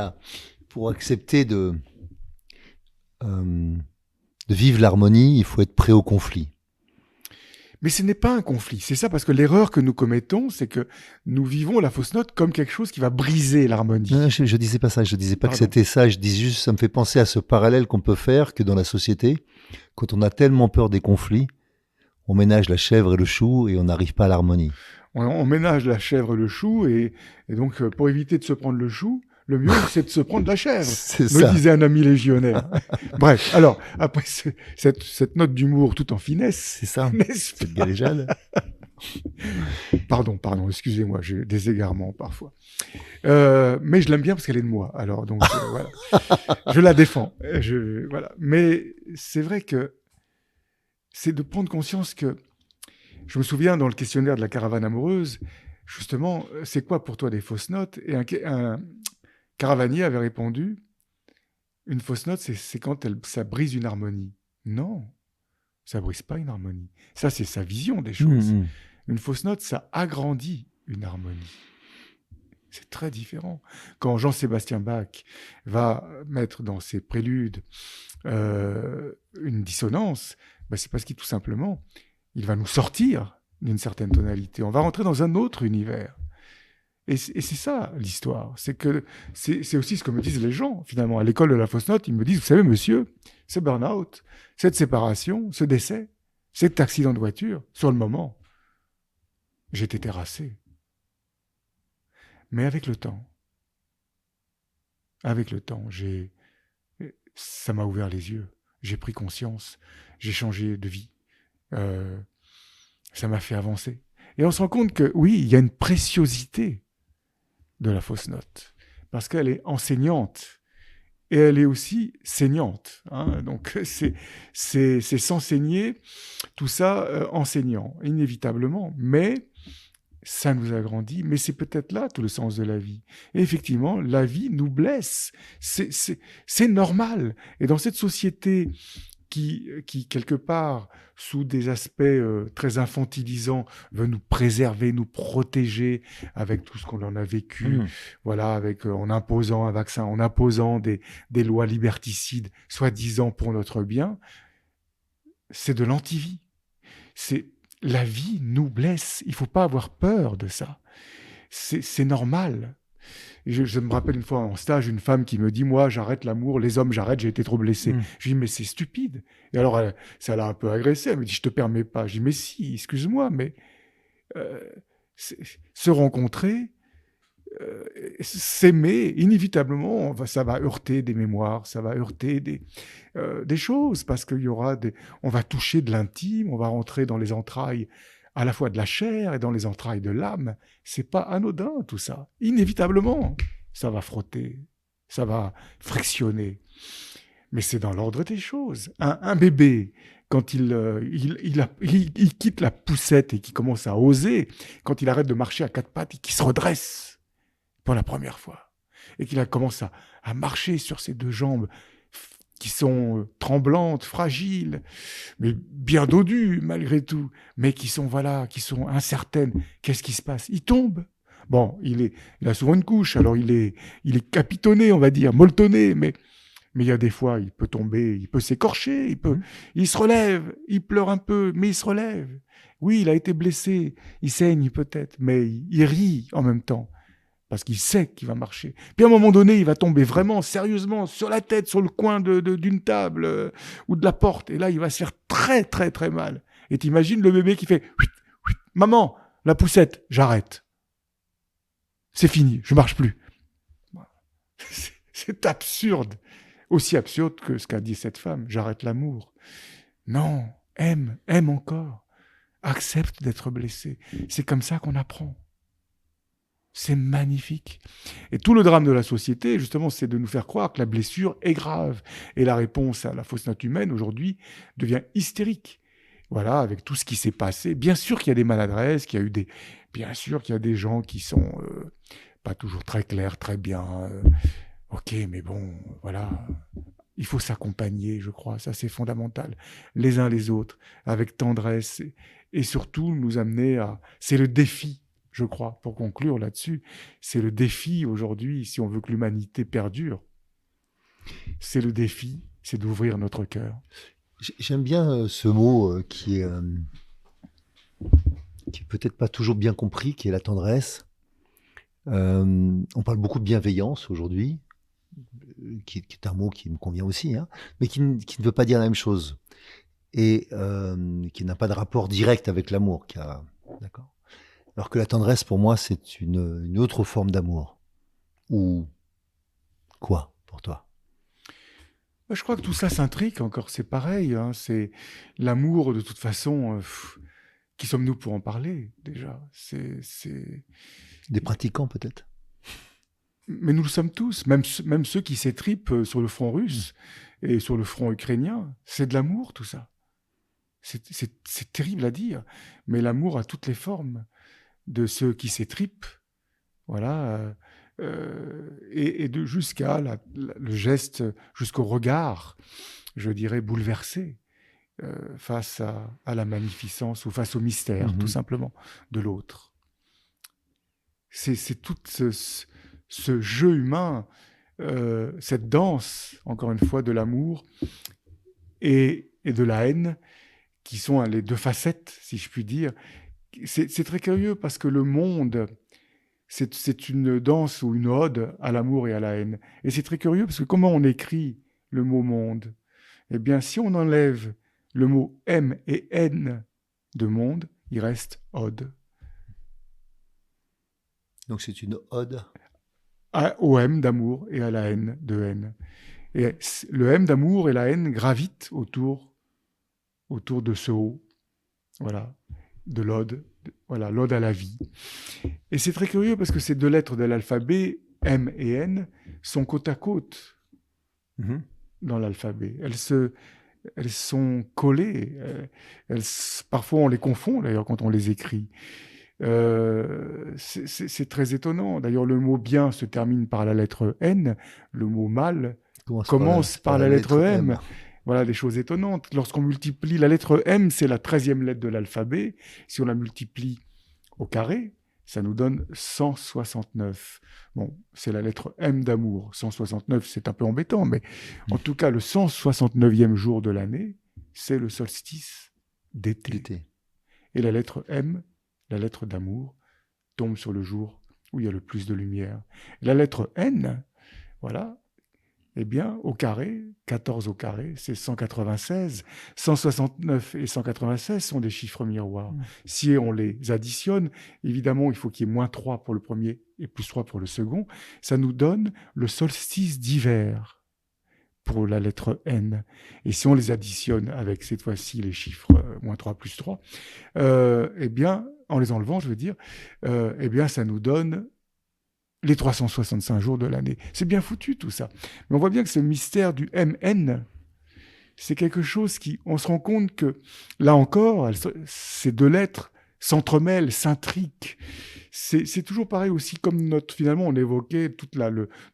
pour accepter de vivre l'harmonie, il faut être prêt au conflit. Mais ce n'est pas un conflit. C'est ça, parce que l'erreur que nous commettons, c'est que nous vivons la fausse note comme quelque chose qui va briser l'harmonie. Non, je disais pas ça. Je disais pas que c'était ça. Je dis juste, ça me fait penser à ce parallèle qu'on peut faire que dans la société, quand on a tellement peur des conflits, on ménage la chèvre et le chou et on n'arrive pas à l'harmonie. On ménage la chèvre et le chou, et donc pour éviter de se prendre le chou, le mieux, c'est de se prendre la chèvre, me disait un ami légionnaire. Bref, alors, après cette note d'humour tout en finesse. C'est ça, cette galéjade. Pardon, excusez-moi, j'ai des égarements parfois. Mais je l'aime bien parce qu'elle est de moi, alors donc voilà. Je la défends. Voilà. Mais c'est vrai que c'est de prendre conscience que, je me souviens dans le questionnaire de la caravane amoureuse, justement, c'est quoi pour toi des fausses notes? Et un caravanier avait répondu, une fausse note, c'est quand ça brise une harmonie. Non, ça brise pas une harmonie. Ça, c'est sa vision des choses. Une fausse note, ça agrandit une harmonie. C'est très différent. Quand Jean-Sébastien Bach va mettre dans ses préludes une dissonance, c'est parce qu'il, tout simplement, il va nous sortir d'une certaine tonalité. On va rentrer dans un autre univers. Et c'est ça l'histoire. C'est aussi ce que me disent les gens, finalement. À l'école de la fausse note, ils me disent, vous savez, monsieur, ce burn-out, cette séparation, ce décès, cet accident de voiture, sur le moment, j'étais terrassé. Mais avec le temps, ça m'a ouvert les yeux. J'ai pris conscience, j'ai changé de vie. Ça m'a fait avancer. Et on se rend compte que, oui, il y a une préciosité de la fausse note, parce qu'elle est enseignante et elle est aussi saignante. Hein. Donc, c'est s'enseigner, tout ça enseignant, inévitablement. Mais ça nous agrandit, mais c'est peut-être là tout le sens de la vie. Et effectivement, la vie nous blesse. C'est normal. Et dans cette société qui, quelque part, sous des aspects très infantilisants, veut nous préserver, nous protéger avec tout ce qu'on en a vécu, voilà, en imposant un vaccin, en imposant des lois liberticides, soi-disant pour notre bien, c'est de l'antivie. La vie nous blesse. Il ne faut pas avoir peur de ça. C'est normal. Je me rappelle une fois en stage, une femme qui me dit, moi, j'arrête l'amour, les hommes, j'arrête, j'ai été trop blessé. Je dis, mais c'est stupide. Et alors, ça l'a un peu agressée. Elle me dit, je te permets pas. Je dis, mais si, excuse-moi, mais se rencontrer, s'aimer, inévitablement, ça va heurter des mémoires, ça va heurter des choses, parce qu'il y aura on va toucher de l'intime, on va rentrer dans les entrailles à la fois de la chair et dans les entrailles de l'âme. C'est pas anodin tout ça. Inévitablement, ça va frotter, ça va frictionner. Mais c'est dans l'ordre des choses. Un bébé, quand il quitte la poussette et qu'il commence à oser, quand il arrête de marcher à quatre pattes et qu'il se redresse pour la première fois, et qu'il commence à marcher sur ses deux jambes qui sont tremblantes, fragiles, mais bien dodues malgré tout, mais qui sont incertaines. Qu'est-ce qui se passe? Il tombe. Bon, il a souvent une couche, alors il est capitonné, on va dire, molletonné, mais il y a des fois, il peut tomber, il peut s'écorcher, il se relève, il pleure un peu, mais il se relève. Oui, il a été blessé, il saigne peut-être, mais il rit en même temps. Parce qu'il sait qu'il va marcher. Puis à un moment donné, il va tomber vraiment, sérieusement, sur la tête, sur le coin d'une table ou de la porte. Et là, il va se faire très, très, très mal. Et t'imagines le bébé qui fait « Maman, la poussette, j'arrête. C'est fini, je marche plus. » C'est absurde. Aussi absurde que ce qu'a dit cette femme. J'arrête l'amour. Non, aime encore. Accepte d'être blessé. C'est comme ça qu'on apprend. C'est magnifique. Et tout le drame de la société, justement, c'est de nous faire croire que la blessure est grave. Et la réponse à la fausse note humaine, aujourd'hui, devient hystérique. Voilà, avec tout ce qui s'est passé. Bien sûr qu'il y a des maladresses, bien sûr qu'il y a des gens qui sont pas toujours très clairs, très bien. Ok, mais bon, voilà. Il faut s'accompagner, je crois. Ça, c'est fondamental. Les uns les autres, avec tendresse. Et surtout, nous amener à... C'est le défi. Je crois, pour conclure là-dessus, c'est le défi aujourd'hui, si on veut que l'humanité perdure. C'est le défi, c'est d'ouvrir notre cœur. J'aime bien ce mot qui est peut-être pas toujours bien compris, qui est la tendresse. On parle beaucoup de bienveillance aujourd'hui, qui est un mot qui me convient aussi, hein, mais qui ne veut pas dire la même chose, et qui n'a pas de rapport direct avec l'amour. D'accord ? Alors que la tendresse, pour moi, c'est une autre forme d'amour. Ou quoi, pour toi? Je crois que tout ça s'intrique encore, c'est pareil. Hein, c'est l'amour, de toute façon, qui sommes-nous pour en parler, déjà? Des pratiquants, peut-être? Mais nous le sommes tous, même ceux qui s'étripent sur le front russe et sur le front ukrainien. C'est de l'amour, tout ça. C'est terrible à dire, mais l'amour a toutes les formes. De ceux qui s'étripent, voilà, et jusqu'à le geste, jusqu'au regard, je dirais, bouleversé face à la magnificence ou face au mystère, tout simplement, de l'autre. C'est tout ce jeu humain, cette danse, encore une fois, de l'amour et de la haine, qui sont les deux facettes, si je puis dire. C'est très curieux parce que le monde c'est une danse ou une ode à l'amour et à la haine. Et c'est très curieux parce que comment on écrit le mot monde? Eh bien, si on enlève le mot M et N de monde, il reste ode. Donc c'est une ode. Au M d'amour et à la haine de haine. Et le M d'amour et la haine gravitent autour de ce haut, voilà, de l'ode, voilà, l'ode à la vie. Et c'est très curieux parce que ces deux lettres de l'alphabet, M et N, sont côte à côte dans l'alphabet. Elles sont collées. Parfois, on les confond, d'ailleurs, quand on les écrit. C'est très étonnant. D'ailleurs, le mot bien se termine par la lettre N. Le mot mal commence par la lettre M. Voilà des choses étonnantes. Lorsqu'on multiplie la lettre M, c'est la 13e lettre de l'alphabet. Si on la multiplie au carré, ça nous donne 169. Bon, c'est la lettre M d'amour. 169, c'est un peu embêtant, mais en tout cas, le 169e jour de l'année, c'est le solstice d'été. Et la lettre M, la lettre d'amour, tombe sur le jour où il y a le plus de lumière. La lettre N, voilà, eh bien, au carré, 14 au carré, c'est 196. 169 et 196 sont des chiffres miroirs. Si on les additionne, évidemment, il faut qu'il y ait moins 3 pour le premier et plus 3 pour le second. Ça nous donne le solstice d'hiver pour la lettre N. Et si on les additionne avec, cette fois-ci, les chiffres moins 3 plus 3, eh bien, en les enlevant, je veux dire, eh bien, ça nous donne les 365 jours de l'année. C'est bien foutu tout ça. Mais on voit bien que ce mystère du MN, c'est quelque chose on se rend compte que, là encore, ces deux lettres s'entremêlent, s'intriquent. C'est toujours pareil aussi, comme finalement on évoquait,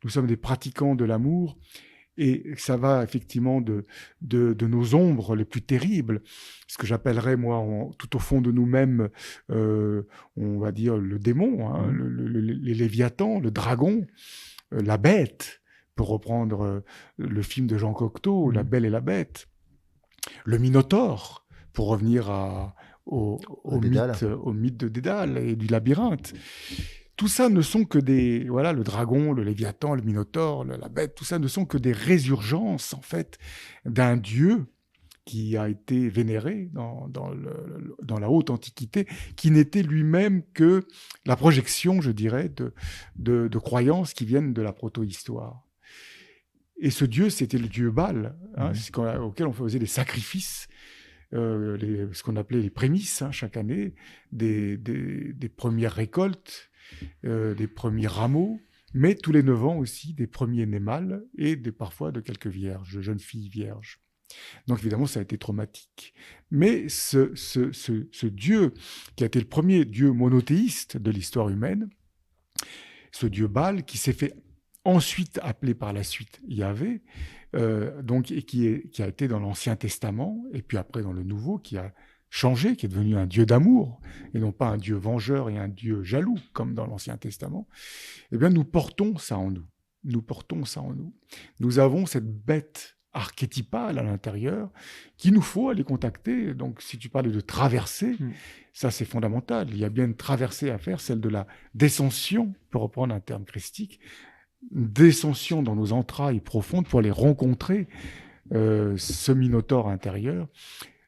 nous sommes des pratiquants de l'amour, et ça va effectivement de nos ombres les plus terribles, ce que j'appellerais, moi, tout au fond de nous-mêmes, on va dire le démon, hein, les léviathans, le dragon, la bête, pour reprendre le film de Jean Cocteau, La Belle et la Bête, le Minotaure, pour revenir au mythe de Dédale et du labyrinthe. Tout ça ne sont que le dragon, le léviathan, le minotaure, la bête, tout ça ne sont que des résurgences, en fait, d'un dieu qui a été vénéré dans la haute antiquité, qui n'était lui-même que la projection, je dirais, de croyances qui viennent de la proto-histoire. Et ce dieu, c'était le dieu Baal, hein, auquel on faisait des sacrifices, ce qu'on appelait les prémices, hein, chaque année, des premières récoltes, des premiers rameaux, mais tous les 9 ans aussi des premiers nés mâles et parfois de quelques vierges, de jeunes filles vierges. Donc évidemment, ça a été traumatique. Mais ce Dieu, qui a été le premier Dieu monothéiste de l'histoire humaine, ce Dieu Baal, qui s'est fait ensuite appeler par la suite Yahvé, et qui a été dans l'Ancien Testament, et puis après dans le Nouveau, qui a changé, qui est devenu un Dieu d'amour, et non pas un Dieu vengeur et un Dieu jaloux, comme dans l'Ancien Testament, eh bien, nous portons ça en nous. Nous portons ça en nous. Nous avons cette bête archétypale à l'intérieur qu'il nous faut aller contacter. Donc, si tu parlais de traversée, ça, c'est fondamental. Il y a bien une traversée à faire, celle de la descension, pour reprendre un terme christique, une descension dans nos entrailles profondes pour aller rencontrer ce minotaure intérieur,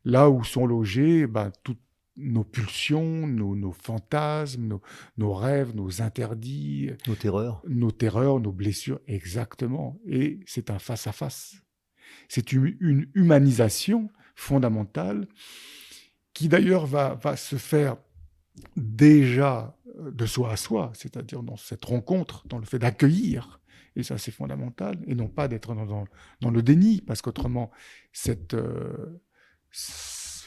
là où sont logés toutes nos pulsions, nos fantasmes, nos rêves, nos interdits, nos terreurs, nos blessures, exactement. Et c'est un face-à-face. C'est une humanisation fondamentale qui d'ailleurs va se faire déjà de soi à soi, c'est-à-dire dans cette rencontre, dans le fait d'accueillir, et ça c'est fondamental, et non pas d'être dans le déni, parce qu'autrement, je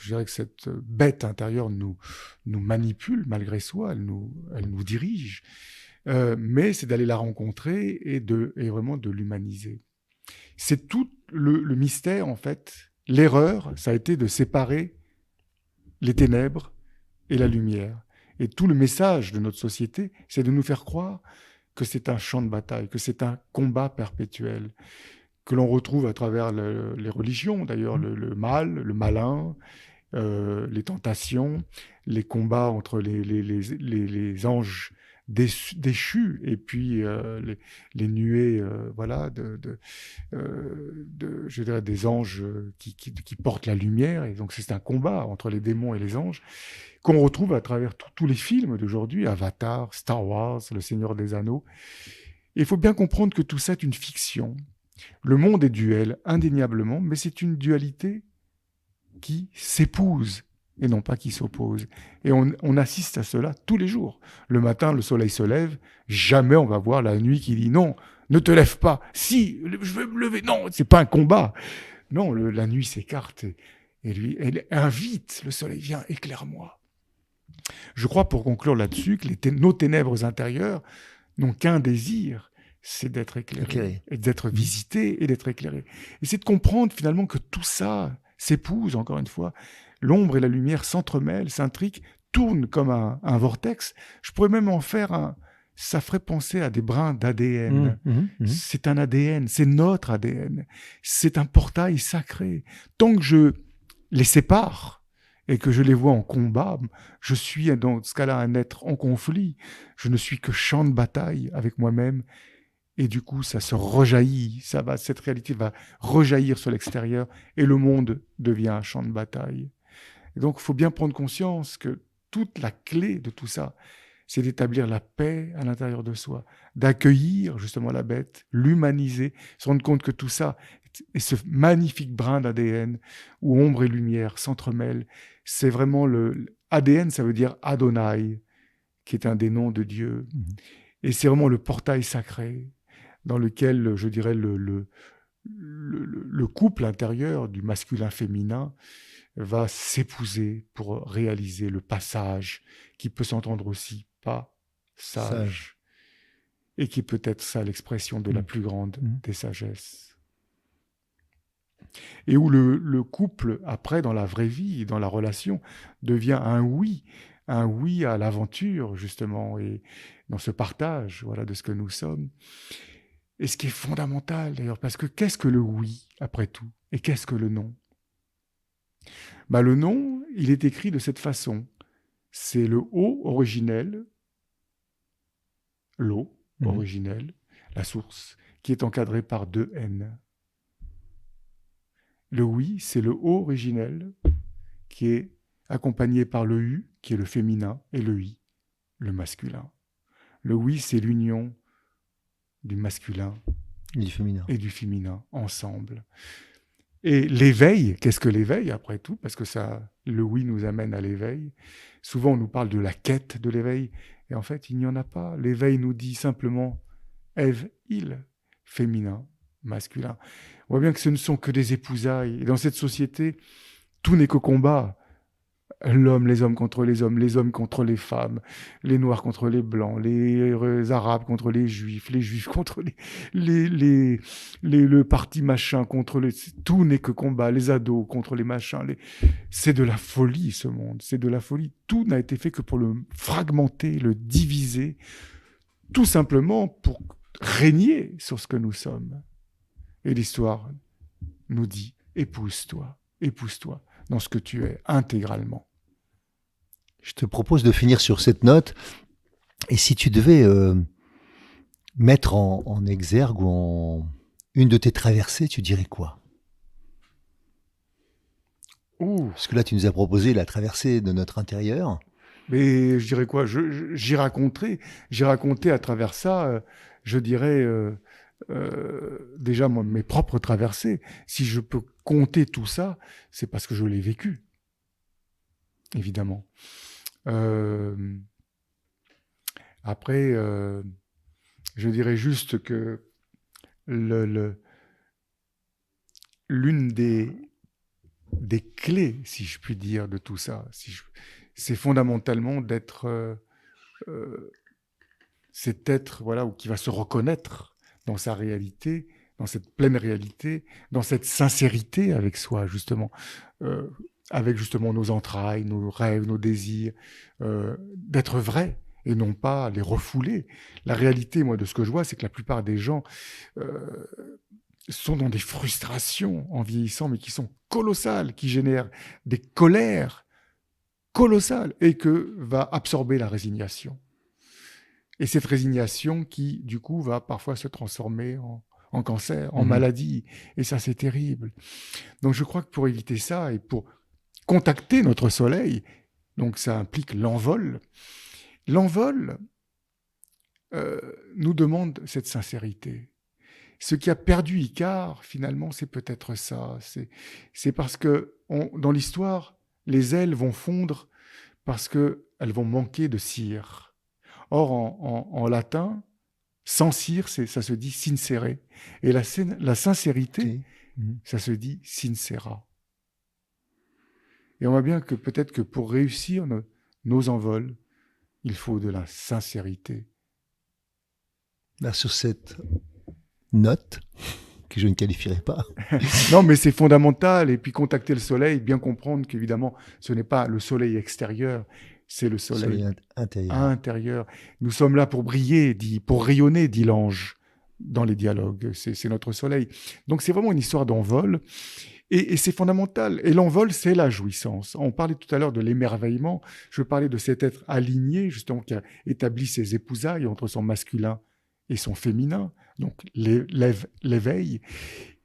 dirais que cette bête intérieure nous manipule malgré soi, elle nous dirige, mais c'est d'aller la rencontrer et vraiment de l'humaniser. C'est tout le mystère, en fait. L'erreur, ça a été de séparer les ténèbres et la lumière. Et tout le message de notre société, c'est de nous faire croire que c'est un champ de bataille, que c'est un combat perpétuel, que l'on retrouve à travers les religions, d'ailleurs, le mal, le malin, les tentations, les combats entre les anges déchus, et puis les nuées, voilà, je dirais des anges qui portent la lumière. Et donc c'est un combat entre les démons et les anges qu'on retrouve à travers tous les films d'aujourd'hui, Avatar, Star Wars, Le Seigneur des Anneaux. Et il faut bien comprendre que tout ça est une fiction. Le monde est duel, indéniablement, mais c'est une dualité qui s'épouse et non pas qui s'oppose. Et on assiste à cela tous les jours. Le matin, le soleil se lève, jamais on va voir la nuit qui dit non, ne te lève pas. Si, je veux me lever. Non, c'est pas un combat. Non, la nuit s'écarte et lui, elle invite, le soleil vient, éclaire-moi. Je crois, pour conclure là-dessus, que nos ténèbres intérieures n'ont qu'un désir, c'est d'être éclairé, et d'être visité et d'être éclairé. Et c'est de comprendre finalement que tout ça s'épouse, encore une fois. L'ombre et la lumière s'entremêlent, s'intriquent, tournent comme un vortex. Je pourrais même en faire ça ferait penser à des brins d'ADN. C'est un ADN, c'est notre ADN. C'est un portail sacré. Tant que je les sépare et que je les vois en combat, je suis dans ce cas-là un être en conflit. Je ne suis que champ de bataille avec moi-même. Et du coup, ça se rejaillit. Cette réalité va rejaillir sur l'extérieur et le monde devient un champ de bataille. Et donc, il faut bien prendre conscience que toute la clé de tout ça, c'est d'établir la paix à l'intérieur de soi, d'accueillir justement la bête, l'humaniser, se rendre compte que tout ça, et ce magnifique brin d'ADN où ombre et lumière s'entremêlent, c'est vraiment ADN, ça veut dire Adonai, qui est un des noms de Dieu. Et c'est vraiment le portail sacré dans lequel, je dirais, le couple intérieur du masculin-féminin va s'épouser pour réaliser le passage qui peut s'entendre aussi pas sage. Et qui peut être ça l'expression de la plus grande des sagesses. Et où le couple, après, dans la vraie vie, dans la relation, devient un oui à l'aventure, justement, et dans ce partage, voilà, de ce que nous sommes. Et ce qui est fondamental, d'ailleurs, parce que qu'est-ce que le oui, après tout? Et qu'est-ce que le non? Le non, il est écrit de cette façon. C'est le O originel, l'eau originelle, la source, qui est encadrée par 2 N. Le oui, c'est le O originel, qui est accompagné par le U, qui est le féminin, et le I, le masculin. Le oui, c'est l'union du masculin et du féminin ensemble. Et l'éveil, qu'est-ce que l'éveil après tout? Parce que le oui nous amène à l'éveil. Souvent on nous parle de la quête de l'éveil, et en fait il n'y en a pas. L'éveil nous dit simplement Ève, il, féminin, masculin. On voit bien que ce ne sont que des épousailles. Et dans cette société, tout n'est que combat. Les hommes contre les hommes contre les femmes, les noirs contre les blancs, les arabes contre les juifs contre le parti machin contre les... Tout n'est que combat, les ados contre les machins. C'est de la folie, ce monde, c'est de la folie. Tout n'a été fait que pour le fragmenter, le diviser, tout simplement pour régner sur ce que nous sommes. Et l'histoire nous dit, épouse-toi dans ce que tu es intégralement. Je te propose de finir sur cette note. Et si tu devais mettre en exergue ou en une de tes traversées, tu dirais quoi? Parce que là, tu nous as proposé la traversée de notre intérieur. Mais je dirais quoi? J'ai raconté à travers ça, je dirais déjà moi, mes propres traversées. Si je peux compter tout ça, c'est parce que je l'ai vécu, évidemment. Après, je dirais juste que l'une des clés, si je puis dire, de tout ça, c'est fondamentalement d'être cet être, voilà, qui va se reconnaître dans sa réalité, dans cette pleine réalité, dans cette sincérité avec soi, justement, avec justement nos entrailles, nos rêves, nos désirs, d'être vrai et non pas les refouler. La réalité, moi, de ce que je vois, c'est que la plupart des gens sont dans des frustrations en vieillissant, mais qui sont colossales, qui génèrent des colères colossales et que va absorber la résignation. Et cette résignation qui, du coup, va parfois se transformer en cancer, en maladie. Et ça, c'est terrible. Donc, je crois que pour éviter ça et pour contacter notre soleil, donc ça implique l'envol. L'envol nous demande cette sincérité. Ce qui a perdu Icare, finalement, c'est peut-être ça. C'est parce que dans l'histoire, les ailes vont fondre parce qu'elles vont manquer de cire. Or, en latin, sans cire, ça se dit sincere. Et la sincérité, ça se dit sincera. Et on voit bien que peut-être que pour réussir nos envols, il faut de la sincérité. Là, sur cette note, que je ne qualifierai pas. Non, mais c'est fondamental. Et puis contacter le soleil, bien comprendre qu'évidemment, ce n'est pas le soleil extérieur, c'est le soleil intérieur. Nous sommes là pour briller, pour rayonner, dit l'ange, dans les dialogues. C'est notre soleil. Donc c'est vraiment une histoire d'envol. Et c'est fondamental. Et l'envol, c'est la jouissance. On parlait tout à l'heure de l'émerveillement. Je parlais de cet être aligné, justement, qui a établi ses épousailles entre son masculin et son féminin, donc l'éveil.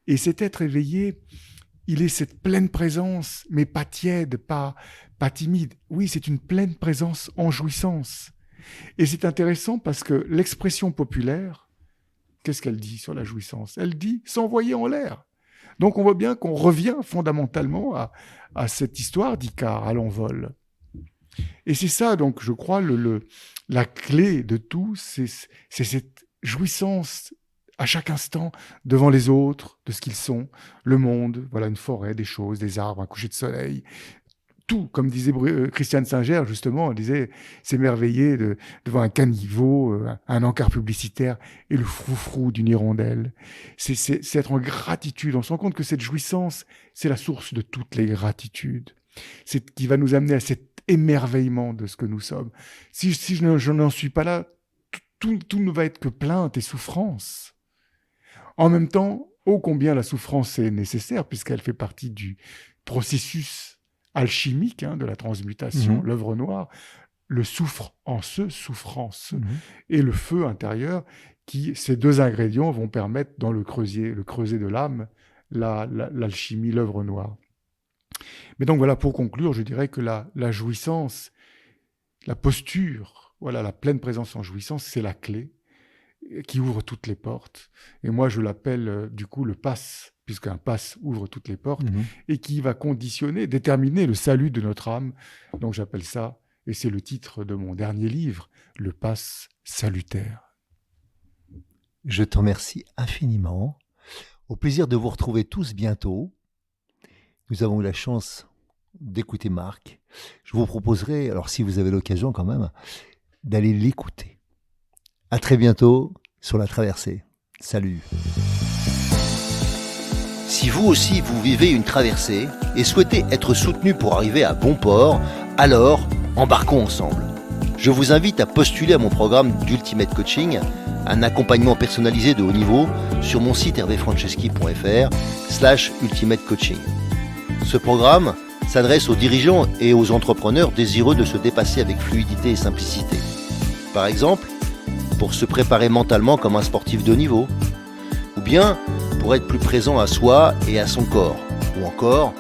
Et cet être éveillé, il est cette pleine présence, mais pas tiède, pas timide. Oui, c'est une pleine présence en jouissance. Et c'est intéressant parce que l'expression populaire, qu'est-ce qu'elle dit sur la jouissance? Elle dit s'envoyer en l'air. Donc on voit bien qu'on revient fondamentalement à cette histoire d'Icare, à l'envol. Et c'est ça, donc, je crois, la clé de tout, c'est cette jouissance à chaque instant devant les autres, de ce qu'ils sont, le monde, voilà, une forêt, des choses, des arbres, un coucher de soleil. Tout, comme disait Christiane Singer, justement, elle disait s'émerveiller devant un caniveau, un encart publicitaire et le froufrou d'une hirondelle. C'est être en gratitude. On se rend compte que cette jouissance, c'est la source de toutes les gratitudes. C'est qui va nous amener à cet émerveillement de ce que nous sommes. Si je n'en suis pas là, tout ne va être que plainte et souffrance. En même temps, ô combien la souffrance est nécessaire, puisqu'elle fait partie du processus alchimique de la transmutation, l'œuvre noire, le soufre en ce, souffrance, et le feu intérieur, ces deux ingrédients vont permettre dans le creuset de l'âme, l'alchimie, l'œuvre noire. Mais donc voilà, pour conclure, je dirais que la jouissance, la posture, voilà, la pleine présence en jouissance, c'est la clé qui ouvre toutes les portes. Et moi, je l'appelle du coup le pass, puisqu'un pass ouvre toutes les portes, et qui va déterminer le salut de notre âme. Donc j'appelle ça, et c'est le titre de mon dernier livre, le pass salutaire. Je te remercie infiniment. Au plaisir de vous retrouver tous bientôt. Nous avons eu la chance d'écouter Marc. Je vous proposerai, alors si vous avez l'occasion quand même, d'aller l'écouter. À très bientôt sur La Traversée. Salut. Si vous aussi vous vivez une traversée et souhaitez être soutenu pour arriver à bon port, alors embarquons ensemble. Je vous invite à postuler à mon programme d'Ultimate Coaching, un accompagnement personnalisé de haut niveau sur mon site hervéfranceschi.fr/Ultimate Coaching. Ce programme s'adresse aux dirigeants et aux entrepreneurs désireux de se dépasser avec fluidité et simplicité. Par exemple, pour se préparer mentalement comme un sportif de haut niveau, ou bien pour être plus présent à soi et à son corps, ou encore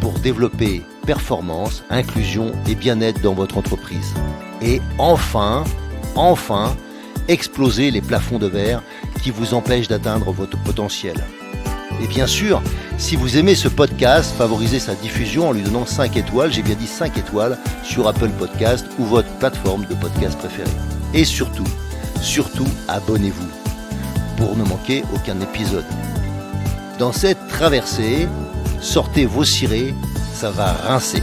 pour développer performance, inclusion et bien-être dans votre entreprise. Et enfin, exploser les plafonds de verre qui vous empêchent d'atteindre votre potentiel. Et bien sûr, si vous aimez ce podcast, favorisez sa diffusion en lui donnant 5 étoiles, j'ai bien dit 5 étoiles, sur Apple Podcast ou votre plateforme de podcast préférée. Et surtout, abonnez-vous pour ne manquer aucun épisode. Dans cette traversée, sortez vos cirés, ça va rincer.